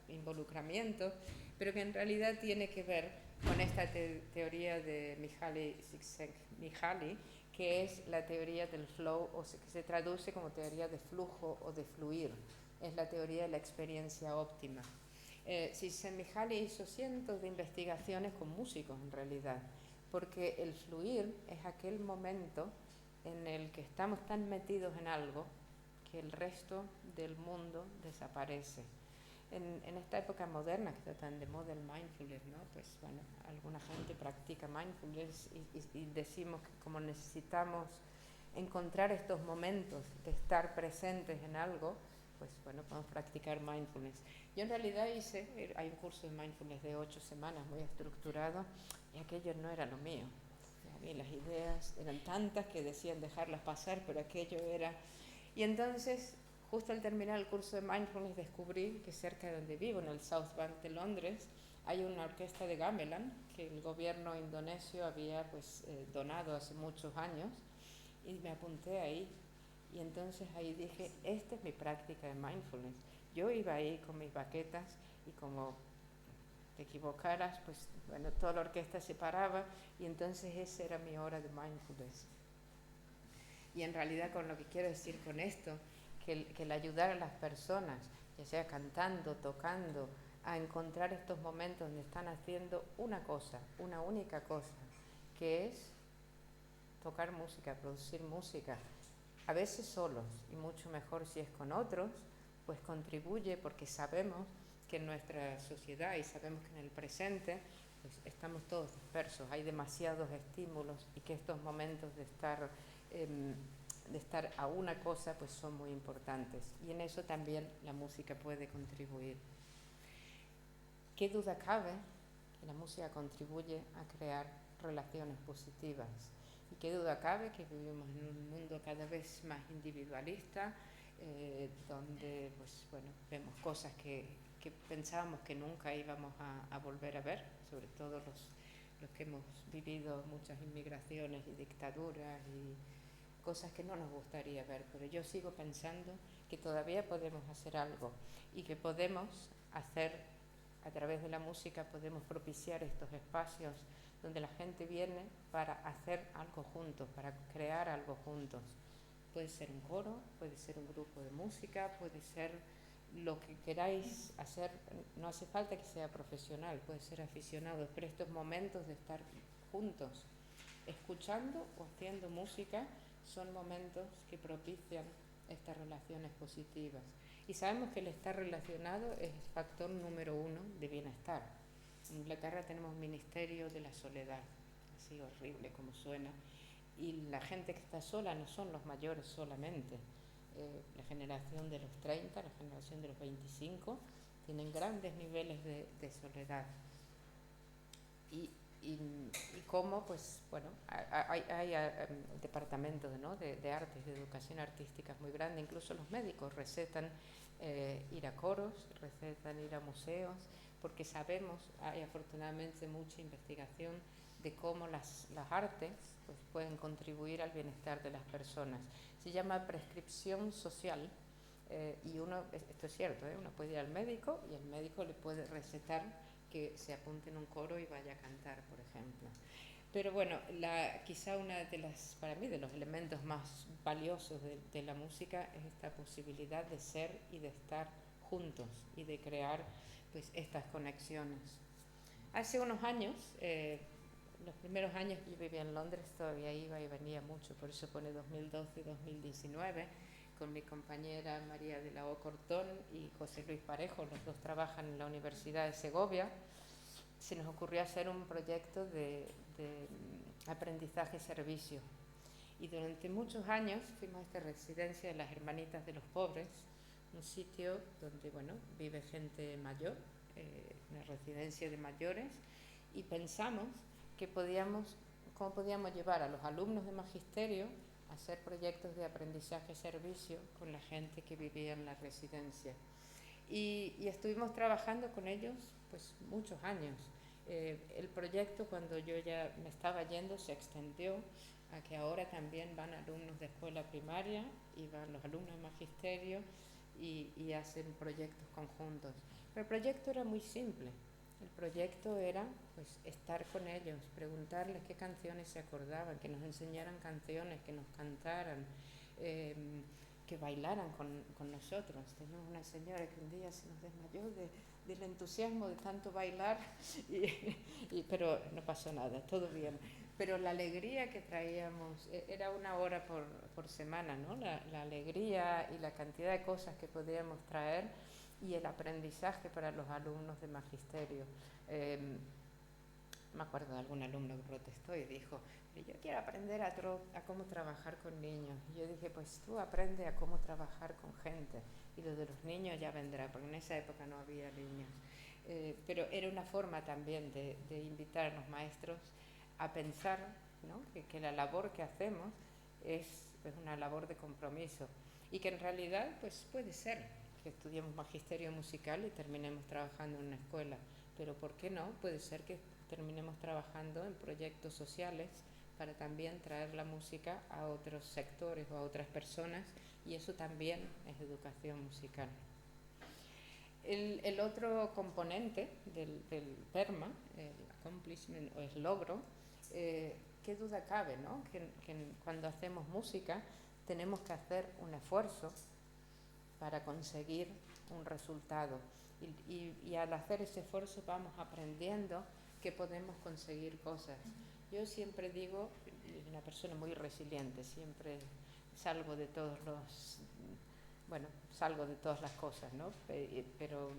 involucramiento, pero que en realidad tiene que ver con esta teoría de Mihaly Csikszentmihalyi, que es la teoría del flow, o que se traduce como teoría de flujo o de fluir. Es la teoría de la experiencia óptima. Csikszentmihalyi hizo cientos de investigaciones con músicos, en realidad, porque el fluir es aquel momento en el que estamos tan metidos en algo que el resto del mundo desaparece. En esta época moderna que está tan de moda el mindfulness, ¿no?, pues bueno, alguna gente practica mindfulness y decimos que como necesitamos encontrar estos momentos de estar presentes en algo, pues bueno, podemos practicar mindfulness. Yo en realidad hay un curso de mindfulness de 8 semanas muy estructurado, y aquello no era lo mío. A mí las ideas eran tantas que decían dejarlas pasar, pero aquello era... Y entonces, justo al terminar el curso de mindfulness, descubrí que cerca de donde vivo, en el South Bank de Londres, hay una orquesta de gamelan que el gobierno indonesio había donado hace muchos años, y me apunté ahí. Y entonces ahí dije, esta es mi práctica de mindfulness. Yo iba ahí con mis baquetas y como te equivocaras, pues bueno, toda la orquesta se paraba, y entonces esa era mi hora de mindfulness. Y en realidad, con lo que quiero decir con esto, que el ayudar a las personas, ya sea cantando, tocando, a encontrar estos momentos donde están haciendo una cosa, una única cosa, que es tocar música, producir música, a veces solos, y mucho mejor si es con otros, pues contribuye, porque sabemos que en nuestra sociedad, y sabemos que en el presente, pues estamos todos dispersos, hay demasiados estímulos, y que estos momentos de estar a una cosa pues son muy importantes, y en eso también la música puede contribuir. ¿Qué duda cabe que la música contribuye a crear relaciones positivas? Y qué duda cabe que vivimos en un mundo cada vez más individualista, donde pues, bueno, vemos cosas que pensábamos que nunca íbamos a volver a ver, sobre todo los que hemos vivido muchas inmigraciones y dictaduras y cosas que no nos gustaría ver, pero yo sigo pensando que todavía podemos hacer algo, y que podemos hacer, a través de la música, podemos propiciar estos espacios donde la gente viene para hacer algo juntos, para crear algo juntos. Puede ser un coro, puede ser un grupo de música, puede ser lo que queráis hacer, no hace falta que sea profesional, puede ser aficionado, pero estos momentos de estar juntos, escuchando o haciendo música, son momentos que propician estas relaciones positivas. Y sabemos que el estar relacionado es el factor número 1 de bienestar. En Inglaterra tenemos un ministerio de la soledad, así horrible como suena, y la gente que está sola no son los mayores solamente. La generación de los 30, la generación de los 25, tienen grandes niveles de soledad. Y cómo, pues, bueno, hay departamentos, ¿no?, de artes, de educación artística muy grande. Incluso los médicos recetan ir a coros, recetan ir a museos, porque sabemos, hay afortunadamente mucha investigación de cómo las artes pues, pueden contribuir al bienestar de las personas. Se llama prescripción social. Y esto es cierto, uno puede ir al médico y el médico le puede recetar que se apunte en un coro y vaya a cantar, por ejemplo. Pero bueno, quizá una de las, para mí, de los elementos más valiosos de la música es esta posibilidad de ser y de estar juntos y de crear pues estas conexiones. Hace unos años, los primeros años que yo vivía en Londres, todavía iba y venía mucho, por eso pone 2012 y 2019, con mi compañera María de la O. Cortón y José Luis Parejo, los dos trabajan en la Universidad de Segovia. Se nos ocurrió hacer un proyecto de aprendizaje-servicio. Y durante muchos años fuimos a esta residencia de las Hermanitas de los Pobres, un sitio donde, bueno, vive gente mayor, una residencia de mayores, y pensamos que cómo podíamos llevar a los alumnos de magisterio a hacer proyectos de aprendizaje-servicio con la gente que vivía en la residencia. Y estuvimos trabajando con ellos pues muchos años. El proyecto, cuando yo ya me estaba yendo, se extendió a que ahora también van alumnos de escuela primaria y van los alumnos de magisterio y hacen proyectos conjuntos. Pero el proyecto era muy simple. El proyecto era pues estar con ellos, preguntarles qué canciones se acordaban, que nos enseñaran canciones, que nos cantaran, que bailaran con nosotros. Teníamos una señora que un día se nos desmayó del entusiasmo de tanto bailar, pero no pasó nada, todo bien. Pero la alegría que traíamos, era 1 hora por semana, ¿no? La alegría y la cantidad de cosas que podíamos traer y el aprendizaje para los alumnos de magisterio. Me acuerdo de algún alumno que protestó y dijo: yo quiero aprender a cómo trabajar con niños. Y yo dije: pues tú aprende a cómo trabajar con gente y lo de los niños ya vendrá, porque en esa época no había niños. Pero era una forma también de invitar a los maestros a pensar, ¿no?, que la labor que hacemos es una labor de compromiso y que en realidad pues puede ser que estudiemos magisterio musical y terminemos trabajando en una escuela, pero ¿por qué no? Puede ser que terminemos trabajando en proyectos sociales para también traer la música a otros sectores o a otras personas, y eso también es educación musical. El otro componente del PERMA, el accomplishment o el logro, qué duda cabe, ¿no?, que cuando hacemos música tenemos que hacer un esfuerzo para conseguir un resultado, y al hacer ese esfuerzo vamos aprendiendo que podemos conseguir cosas. Yo siempre digo, una persona muy resiliente, siempre salgo de todas las cosas, ¿no? Pero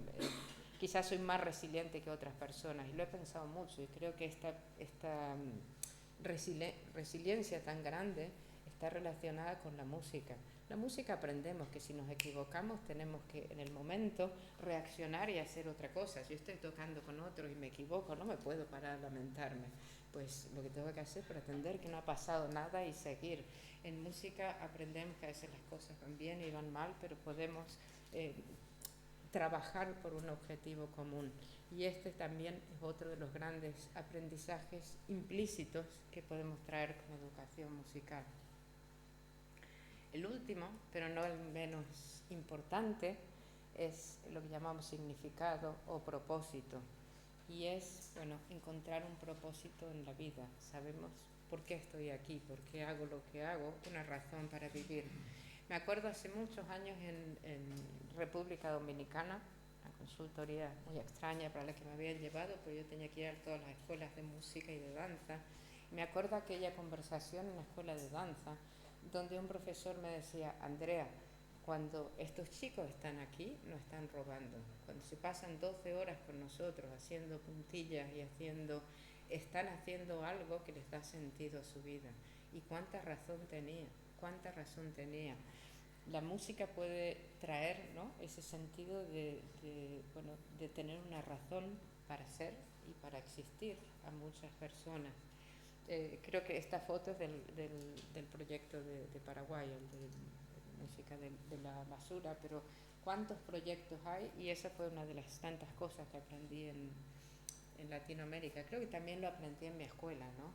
quizás soy más resiliente que otras personas, y lo he pensado mucho, y creo que esta resiliencia tan grande está relacionada con la música. La música aprendemos que si nos equivocamos tenemos que en el momento reaccionar y hacer otra cosa. Si yo estoy tocando con otro y me equivoco, no me puedo parar a lamentarme. Pues lo que tengo que hacer es pretender que no ha pasado nada y seguir. En música aprendemos que a veces las cosas van bien y van mal, pero podemos trabajar por un objetivo común. Y este también es otro de los grandes aprendizajes implícitos que podemos traer con educación musical. El último, pero no el menos importante, es lo que llamamos significado o propósito. Y es, encontrar un propósito en la vida. Sabemos por qué estoy aquí, por qué hago lo que hago, una razón para vivir. Me acuerdo hace muchos años en República Dominicana, una consultoría muy extraña para la que me habían llevado, pero yo tenía que ir a todas las escuelas de música y de danza. Me acuerdo aquella conversación en la escuela de danza, donde un profesor me decía: Andrea, cuando estos chicos están aquí, no están robando. Cuando se pasan 12 horas con nosotros haciendo puntillas y están haciendo algo que les da sentido a su vida. Y cuánta razón tenía, cuánta razón tenía. La música puede traer, ¿no?, ese sentido de tener una razón para ser y para existir a muchas personas. Creo que esta foto es del proyecto de Paraguay, el de música de la basura, pero cuántos proyectos hay, y esa fue una de las tantas cosas que aprendí en Latinoamérica. Creo que también lo aprendí en mi escuela, ¿no?,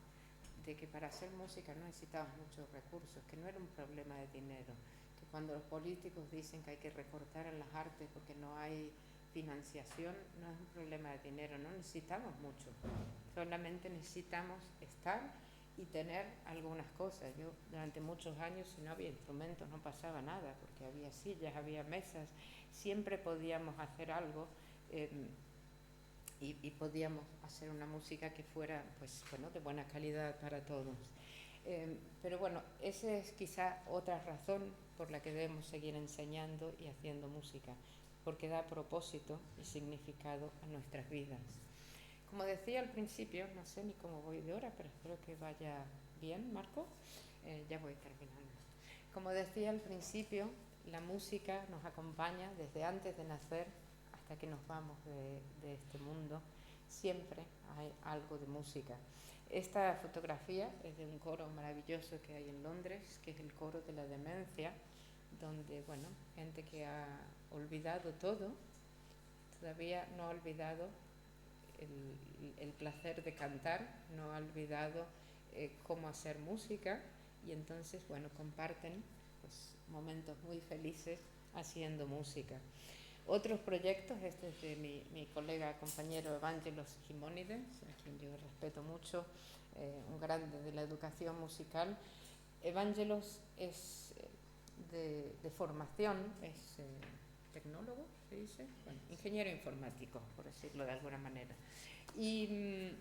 de que para hacer música no necesitabas muchos recursos, que no era un problema de dinero, que cuando los políticos dicen que hay que recortar en las artes porque no hay financiación, no es un problema de dinero, no necesitamos mucho, solamente necesitamos estar y tener algunas cosas. Yo durante muchos años, si no había instrumentos, no pasaba nada, porque había sillas, había mesas, siempre podíamos hacer algo, y podíamos hacer una música que fuera, pues, bueno, de buena calidad para todos. Pero bueno, esa es quizá otra razón por la que debemos seguir enseñando y haciendo música, porque da propósito y significado a nuestras vidas. Como decía al principio, no sé ni cómo voy de hora, pero espero que vaya bien, Marco. Ya voy terminando. Como decía al principio, la música nos acompaña desde antes de nacer hasta que nos vamos de este mundo. Siempre hay algo de música. Esta fotografía es de un coro maravilloso que hay en Londres, que es el coro de la demencia, donde, bueno, gente que ha olvidado todo, todavía no ha olvidado el placer de cantar, no ha olvidado cómo hacer música, y entonces, bueno, comparten, pues, momentos muy felices haciendo música. Otros proyectos, este es de mi colega, compañero Evangelos Simónides, a quien yo respeto mucho, un grande de la educación musical. Evangelos es de formación, es tecnólogo, se dice, bueno, ingeniero informático, por decirlo de alguna manera. Y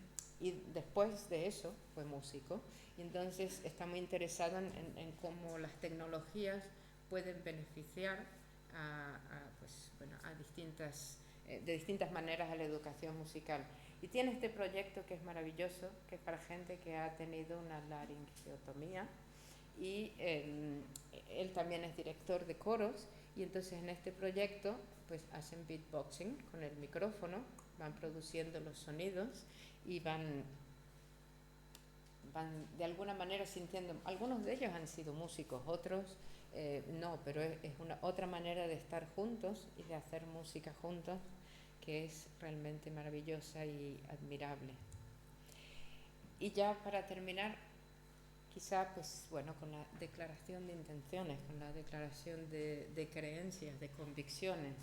después de eso fue músico, y entonces está muy interesado en cómo las tecnologías pueden beneficiar de distintas maneras a la educación musical. Y tiene este proyecto que es maravilloso, que es para gente que ha tenido una laringeotomía, y él también es director de coros, y entonces en este proyecto pues hacen beatboxing con el micrófono, van produciendo los sonidos y van de alguna manera sintiendo. Algunos de ellos han sido músicos, otros no, pero es otra manera de estar juntos y de hacer música juntos, que es realmente maravillosa y admirable. Y ya para terminar, quizá, pues bueno, con la declaración de intenciones, con la declaración de creencias, de convicciones.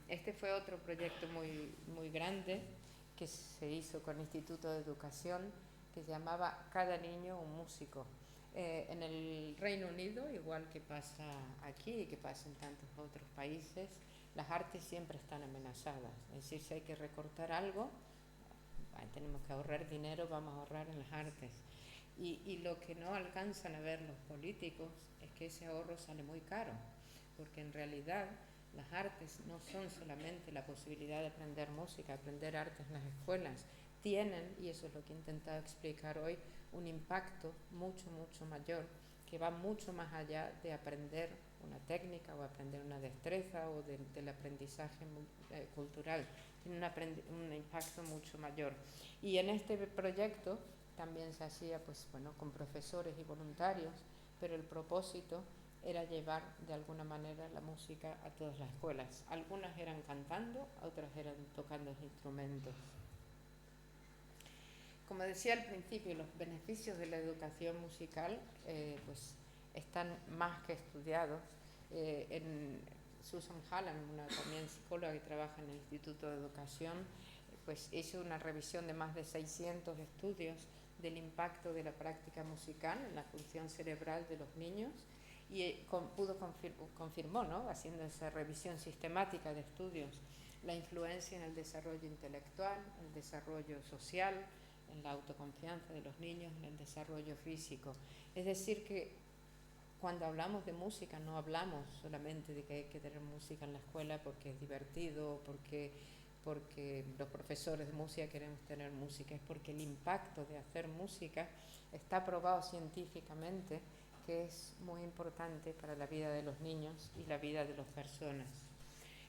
Este fue otro proyecto muy, muy grande que se hizo con el Instituto de Educación, que se llamaba Cada niño un músico. En el Reino Unido, igual que pasa aquí y que pasa en tantos otros países, las artes siempre están amenazadas. Es decir, si hay que recortar algo, tenemos que ahorrar dinero, vamos a ahorrar en las artes. Y lo que no alcanzan a ver los políticos es que ese ahorro sale muy caro, porque en realidad las artes no son solamente la posibilidad de aprender música, aprender artes en las escuelas. Tienen, y eso es lo que he intentado explicar hoy, un impacto mucho, mucho mayor, que va mucho más allá de aprender una técnica o aprender una destreza o del aprendizaje cultural. Tiene un impacto mucho mayor. Y en este proyecto también se hacía, pues bueno, con profesores y voluntarios, pero el propósito era llevar de alguna manera la música a todas las escuelas. Algunas eran cantando, otras eran tocando instrumentos. Como decía al principio, los beneficios de la educación musical pues están más que estudiados. Susan Hallam, una también psicóloga que trabaja en el Instituto de Educación, pues hizo una revisión de más de 600 estudios del impacto de la práctica musical en la función cerebral de los niños, y confirmó, ¿no?, haciendo esa revisión sistemática de estudios, la influencia en el desarrollo intelectual, en el desarrollo social, en la autoconfianza de los niños, en el desarrollo físico. Es decir, que cuando hablamos de música no hablamos solamente de que hay que tener música en la escuela porque es divertido, porque los profesores de música queremos tener música, es porque el impacto de hacer música está probado científicamente que es muy importante para la vida de los niños y la vida de las personas.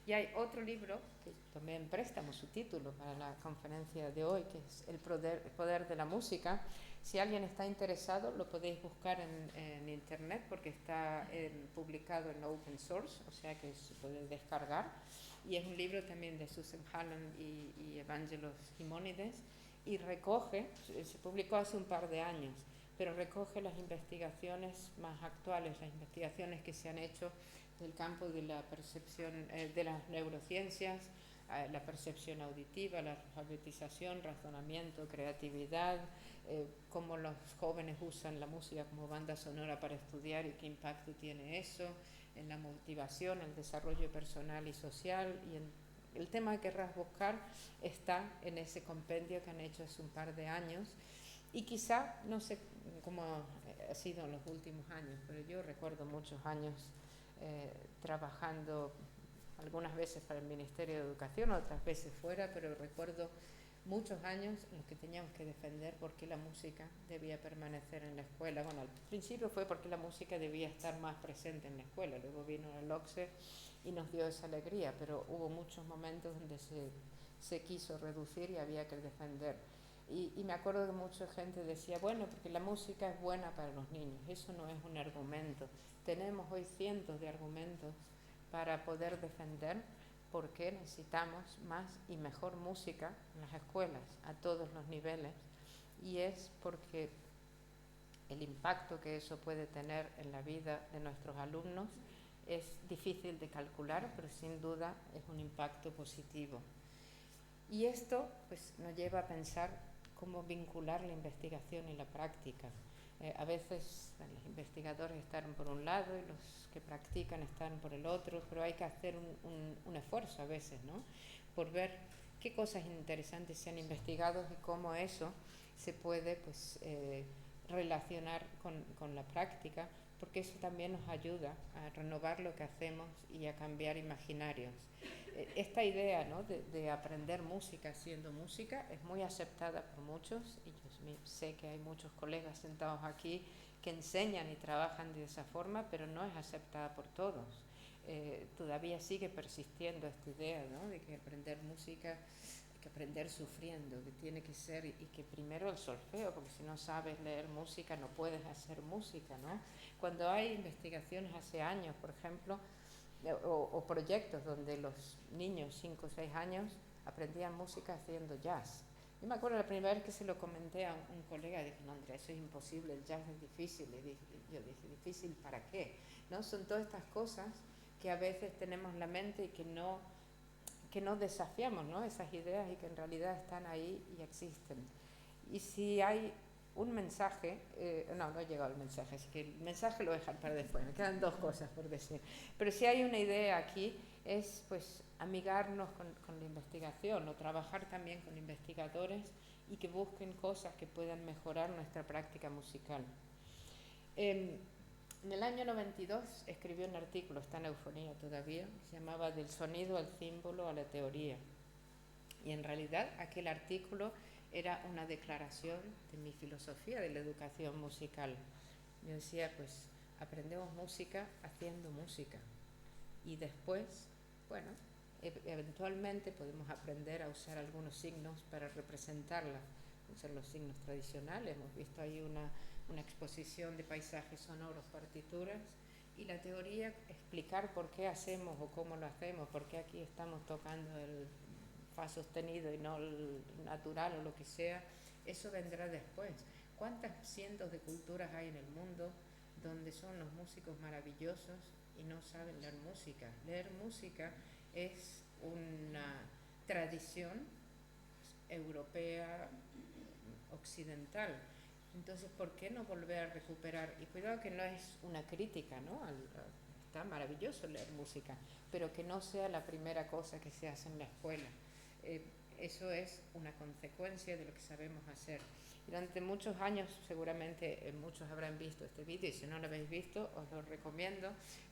Y hay otro libro que también prestamos su título para la conferencia de hoy, que es El poder de la música. Si alguien está interesado, lo podéis buscar en internet porque está publicado en open source, o sea que se puede descargar. Y es un libro también de Susan Hallam y Evangelos Simónides, y recoge, se publicó hace un par de años, pero recoge las investigaciones más actuales, las investigaciones que se han hecho del campo de la percepción, de las neurociencias, la percepción auditiva, la alfabetización, razonamiento, creatividad, cómo los jóvenes usan la música como banda sonora para estudiar y qué impacto tiene eso en la motivación, el desarrollo personal y social. Y el tema que querrás buscar está en ese compendio que han hecho hace un par de años. Y quizá, no sé cómo ha sido en los últimos años, pero yo recuerdo muchos años trabajando algunas veces para el Ministerio de Educación, otras veces fuera, pero recuerdo muchos años en los que teníamos que defender por qué la música debía permanecer en la escuela. Bueno, al principio fue porque la música debía estar más presente en la escuela, luego vino la LOCSE y nos dio esa alegría, pero hubo muchos momentos donde se quiso reducir y había que defender. Y me acuerdo que mucha gente decía, bueno, porque la música es buena para los niños. Eso no es un argumento. Tenemos hoy cientos de argumentos para poder defender por qué necesitamos más y mejor música en las escuelas a todos los niveles, y es porque el impacto que eso puede tener en la vida de nuestros alumnos es difícil de calcular, pero sin duda es un impacto positivo. Y esto pues, nos lleva a pensar cómo vincular la investigación y la práctica. A veces los investigadores están por un lado y los que practican están por el otro, pero hay que hacer un esfuerzo a veces, ¿no?, por ver qué cosas interesantes se han investigado y cómo eso se puede pues, relacionar con la práctica, porque eso también nos ayuda a renovar lo que hacemos y a cambiar imaginarios. Esta idea, ¿no?, de aprender música haciendo música es muy aceptada por muchos, y yo sé que hay muchos colegas sentados aquí que enseñan y trabajan de esa forma, pero no es aceptada por todos. Todavía sigue persistiendo esta idea, ¿no?, de que aprender música hay que aprender sufriendo, que tiene que ser, y que primero el solfeo, porque si no sabes leer música no puedes hacer música, ¿no? Cuando hay investigaciones hace años, por ejemplo, o proyectos donde los niños 5 o 6 años aprendían música haciendo jazz. Yo me acuerdo la primera vez que se lo comenté a un colega, dije, no, Andrea, eso es imposible, el jazz es difícil. Yo dije, ¿difícil para qué? ¿No? Son todas estas cosas que a veces tenemos en la mente y que no desafiamos, ¿no?, esas ideas, y que en realidad están ahí y existen. Y si hay un mensaje, no ha llegado el mensaje, así que el mensaje lo voy a dejar para después, me quedan 2 cosas por decir. Pero si hay una idea aquí, es pues amigarnos con la investigación, o trabajar también con investigadores y que busquen cosas que puedan mejorar nuestra práctica musical. En el año 92 escribió un artículo, está en Eufonía todavía, se llamaba Del sonido al símbolo a la teoría. Y en realidad aquel artículo era una declaración de mi filosofía de la educación musical. Yo decía, pues aprendemos música haciendo música, y después, bueno, eventualmente podemos aprender a usar algunos signos para representarla. Son los signos tradicionales. Hemos visto ahí una exposición de paisajes sonoros, partituras, y la teoría, explicar por qué hacemos o cómo lo hacemos, por qué aquí estamos tocando el fa sostenido y no el natural o lo que sea, eso vendrá después. ¿Cuántas cientos de culturas hay en el mundo donde son los músicos maravillosos y no saben leer música? Leer música es una tradición europea, occidental. Entonces, ¿por qué no volver a recuperar? Y cuidado que no es una crítica, ¿no? Está maravilloso leer música, pero que no sea la primera cosa que se hace en la escuela. eso es una consecuencia de lo que sabemos hacer. Durante muchos años, seguramente muchos habrán visto este vídeo, y si no lo habéis visto, os lo recomiendo.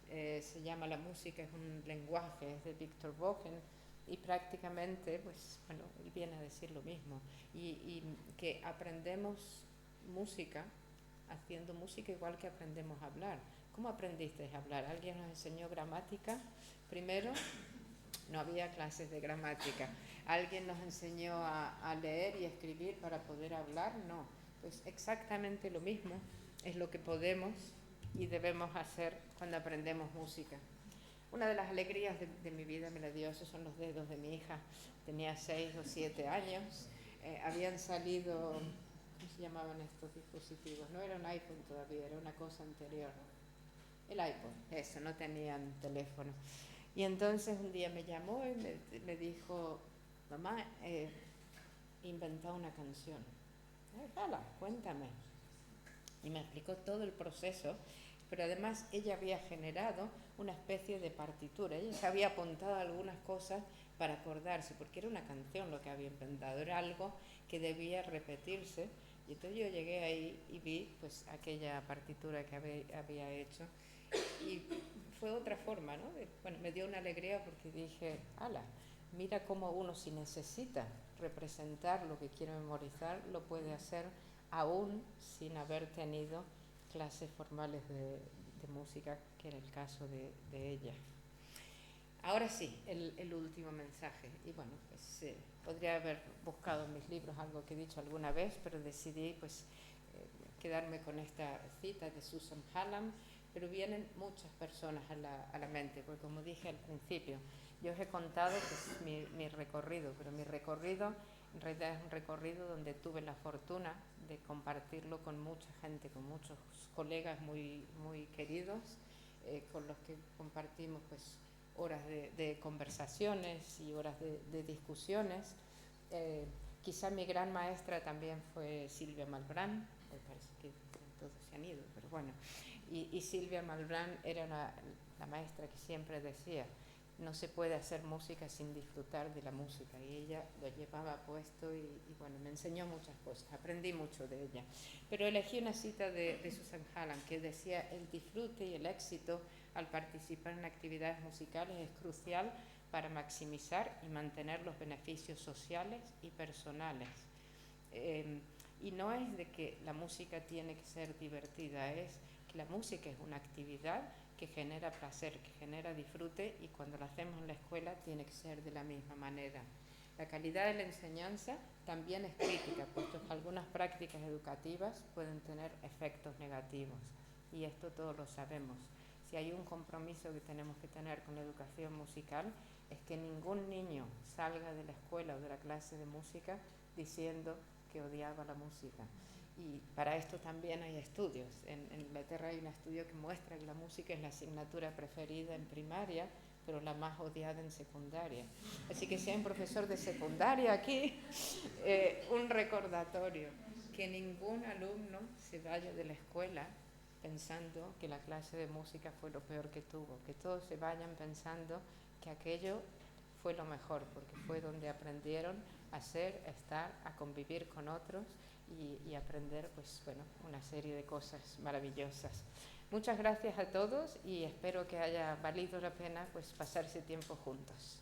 Se llama La música es un lenguaje, es de Victor Bogen, y prácticamente, pues, bueno, él viene a decir lo mismo, y que aprendemos música haciendo música igual que aprendemos a hablar. ¿Cómo aprendisteis a hablar? ¿Alguien nos enseñó gramática? Primero, no había clases de gramática. ¿Alguien nos enseñó a leer y escribir para poder hablar? No. Pues exactamente lo mismo es lo que podemos y debemos hacer cuando aprendemos música. Una de las alegrías de mi vida me la dio, esos son los dedos de mi hija. Tenía 6 o 7 años. Habían salido, ¿cómo se llamaban estos dispositivos? No era un iPhone todavía, era una cosa anterior. El iPod, eso, no tenían teléfono. Y entonces un día me llamó y me dijo, mamá, he inventado una canción. Hala, cuéntame. Y me explicó todo el proceso, pero además ella había generado una especie de partitura. Ella se había apuntado algunas cosas para acordarse, porque era una canción lo que había inventado, era algo que debía repetirse. Y entonces yo llegué ahí y vi pues aquella partitura que había hecho. Y fue otra forma, ¿no? Bueno, me dio una alegría porque dije, ala, mira cómo uno si necesita representar lo que quiere memorizar, lo puede hacer aún sin haber tenido clases formales de música, que era el caso de ella. Ahora sí, el último mensaje. Y bueno, pues podría haber buscado en mis libros algo que he dicho alguna vez, pero decidí pues quedarme con esta cita de Susan Hallam. Pero vienen muchas personas a la mente, porque como dije al principio, yo os he contado pues, mi recorrido, pero mi recorrido en realidad es un recorrido donde tuve la fortuna de compartirlo con mucha gente, con muchos colegas muy, muy queridos, con los que compartimos pues, horas de conversaciones y horas de discusiones. Quizá mi gran maestra también fue Silvia Malbrán, me parece que todos se han ido, pero bueno. Y Silvia Malbrán era la maestra que siempre decía, no se puede hacer música sin disfrutar de la música, y ella lo llevaba puesto y bueno, me enseñó muchas cosas, aprendí mucho de ella. Pero elegí una cita de Susan Hallam que decía, el disfrute y el éxito al participar en actividades musicales es crucial para maximizar y mantener los beneficios sociales y personales. Y no es de que la música tiene que ser divertida, es que la música es una actividad que genera placer, que genera disfrute, y cuando la hacemos en la escuela tiene que ser de la misma manera. La calidad de la enseñanza también es crítica, puesto que algunas prácticas educativas pueden tener efectos negativos, y esto todos lo sabemos. Si hay un compromiso que tenemos que tener con la educación musical, es que ningún niño salga de la escuela o de la clase de música diciendo que odiaba la música. Y para esto también hay estudios. En Inglaterra hay un estudio que muestra que la música es la asignatura preferida en primaria, pero la más odiada en secundaria. Así que si hay un profesor de secundaria aquí, un recordatorio, que ningún alumno se vaya de la escuela pensando que la clase de música fue lo peor que tuvo, que todos se vayan pensando que aquello fue lo mejor, porque fue donde aprendieron a ser, a estar, a convivir con otros y aprender pues, bueno, una serie de cosas maravillosas. Muchas gracias a todos y espero que haya valido la pena pues, pasar ese tiempo juntos.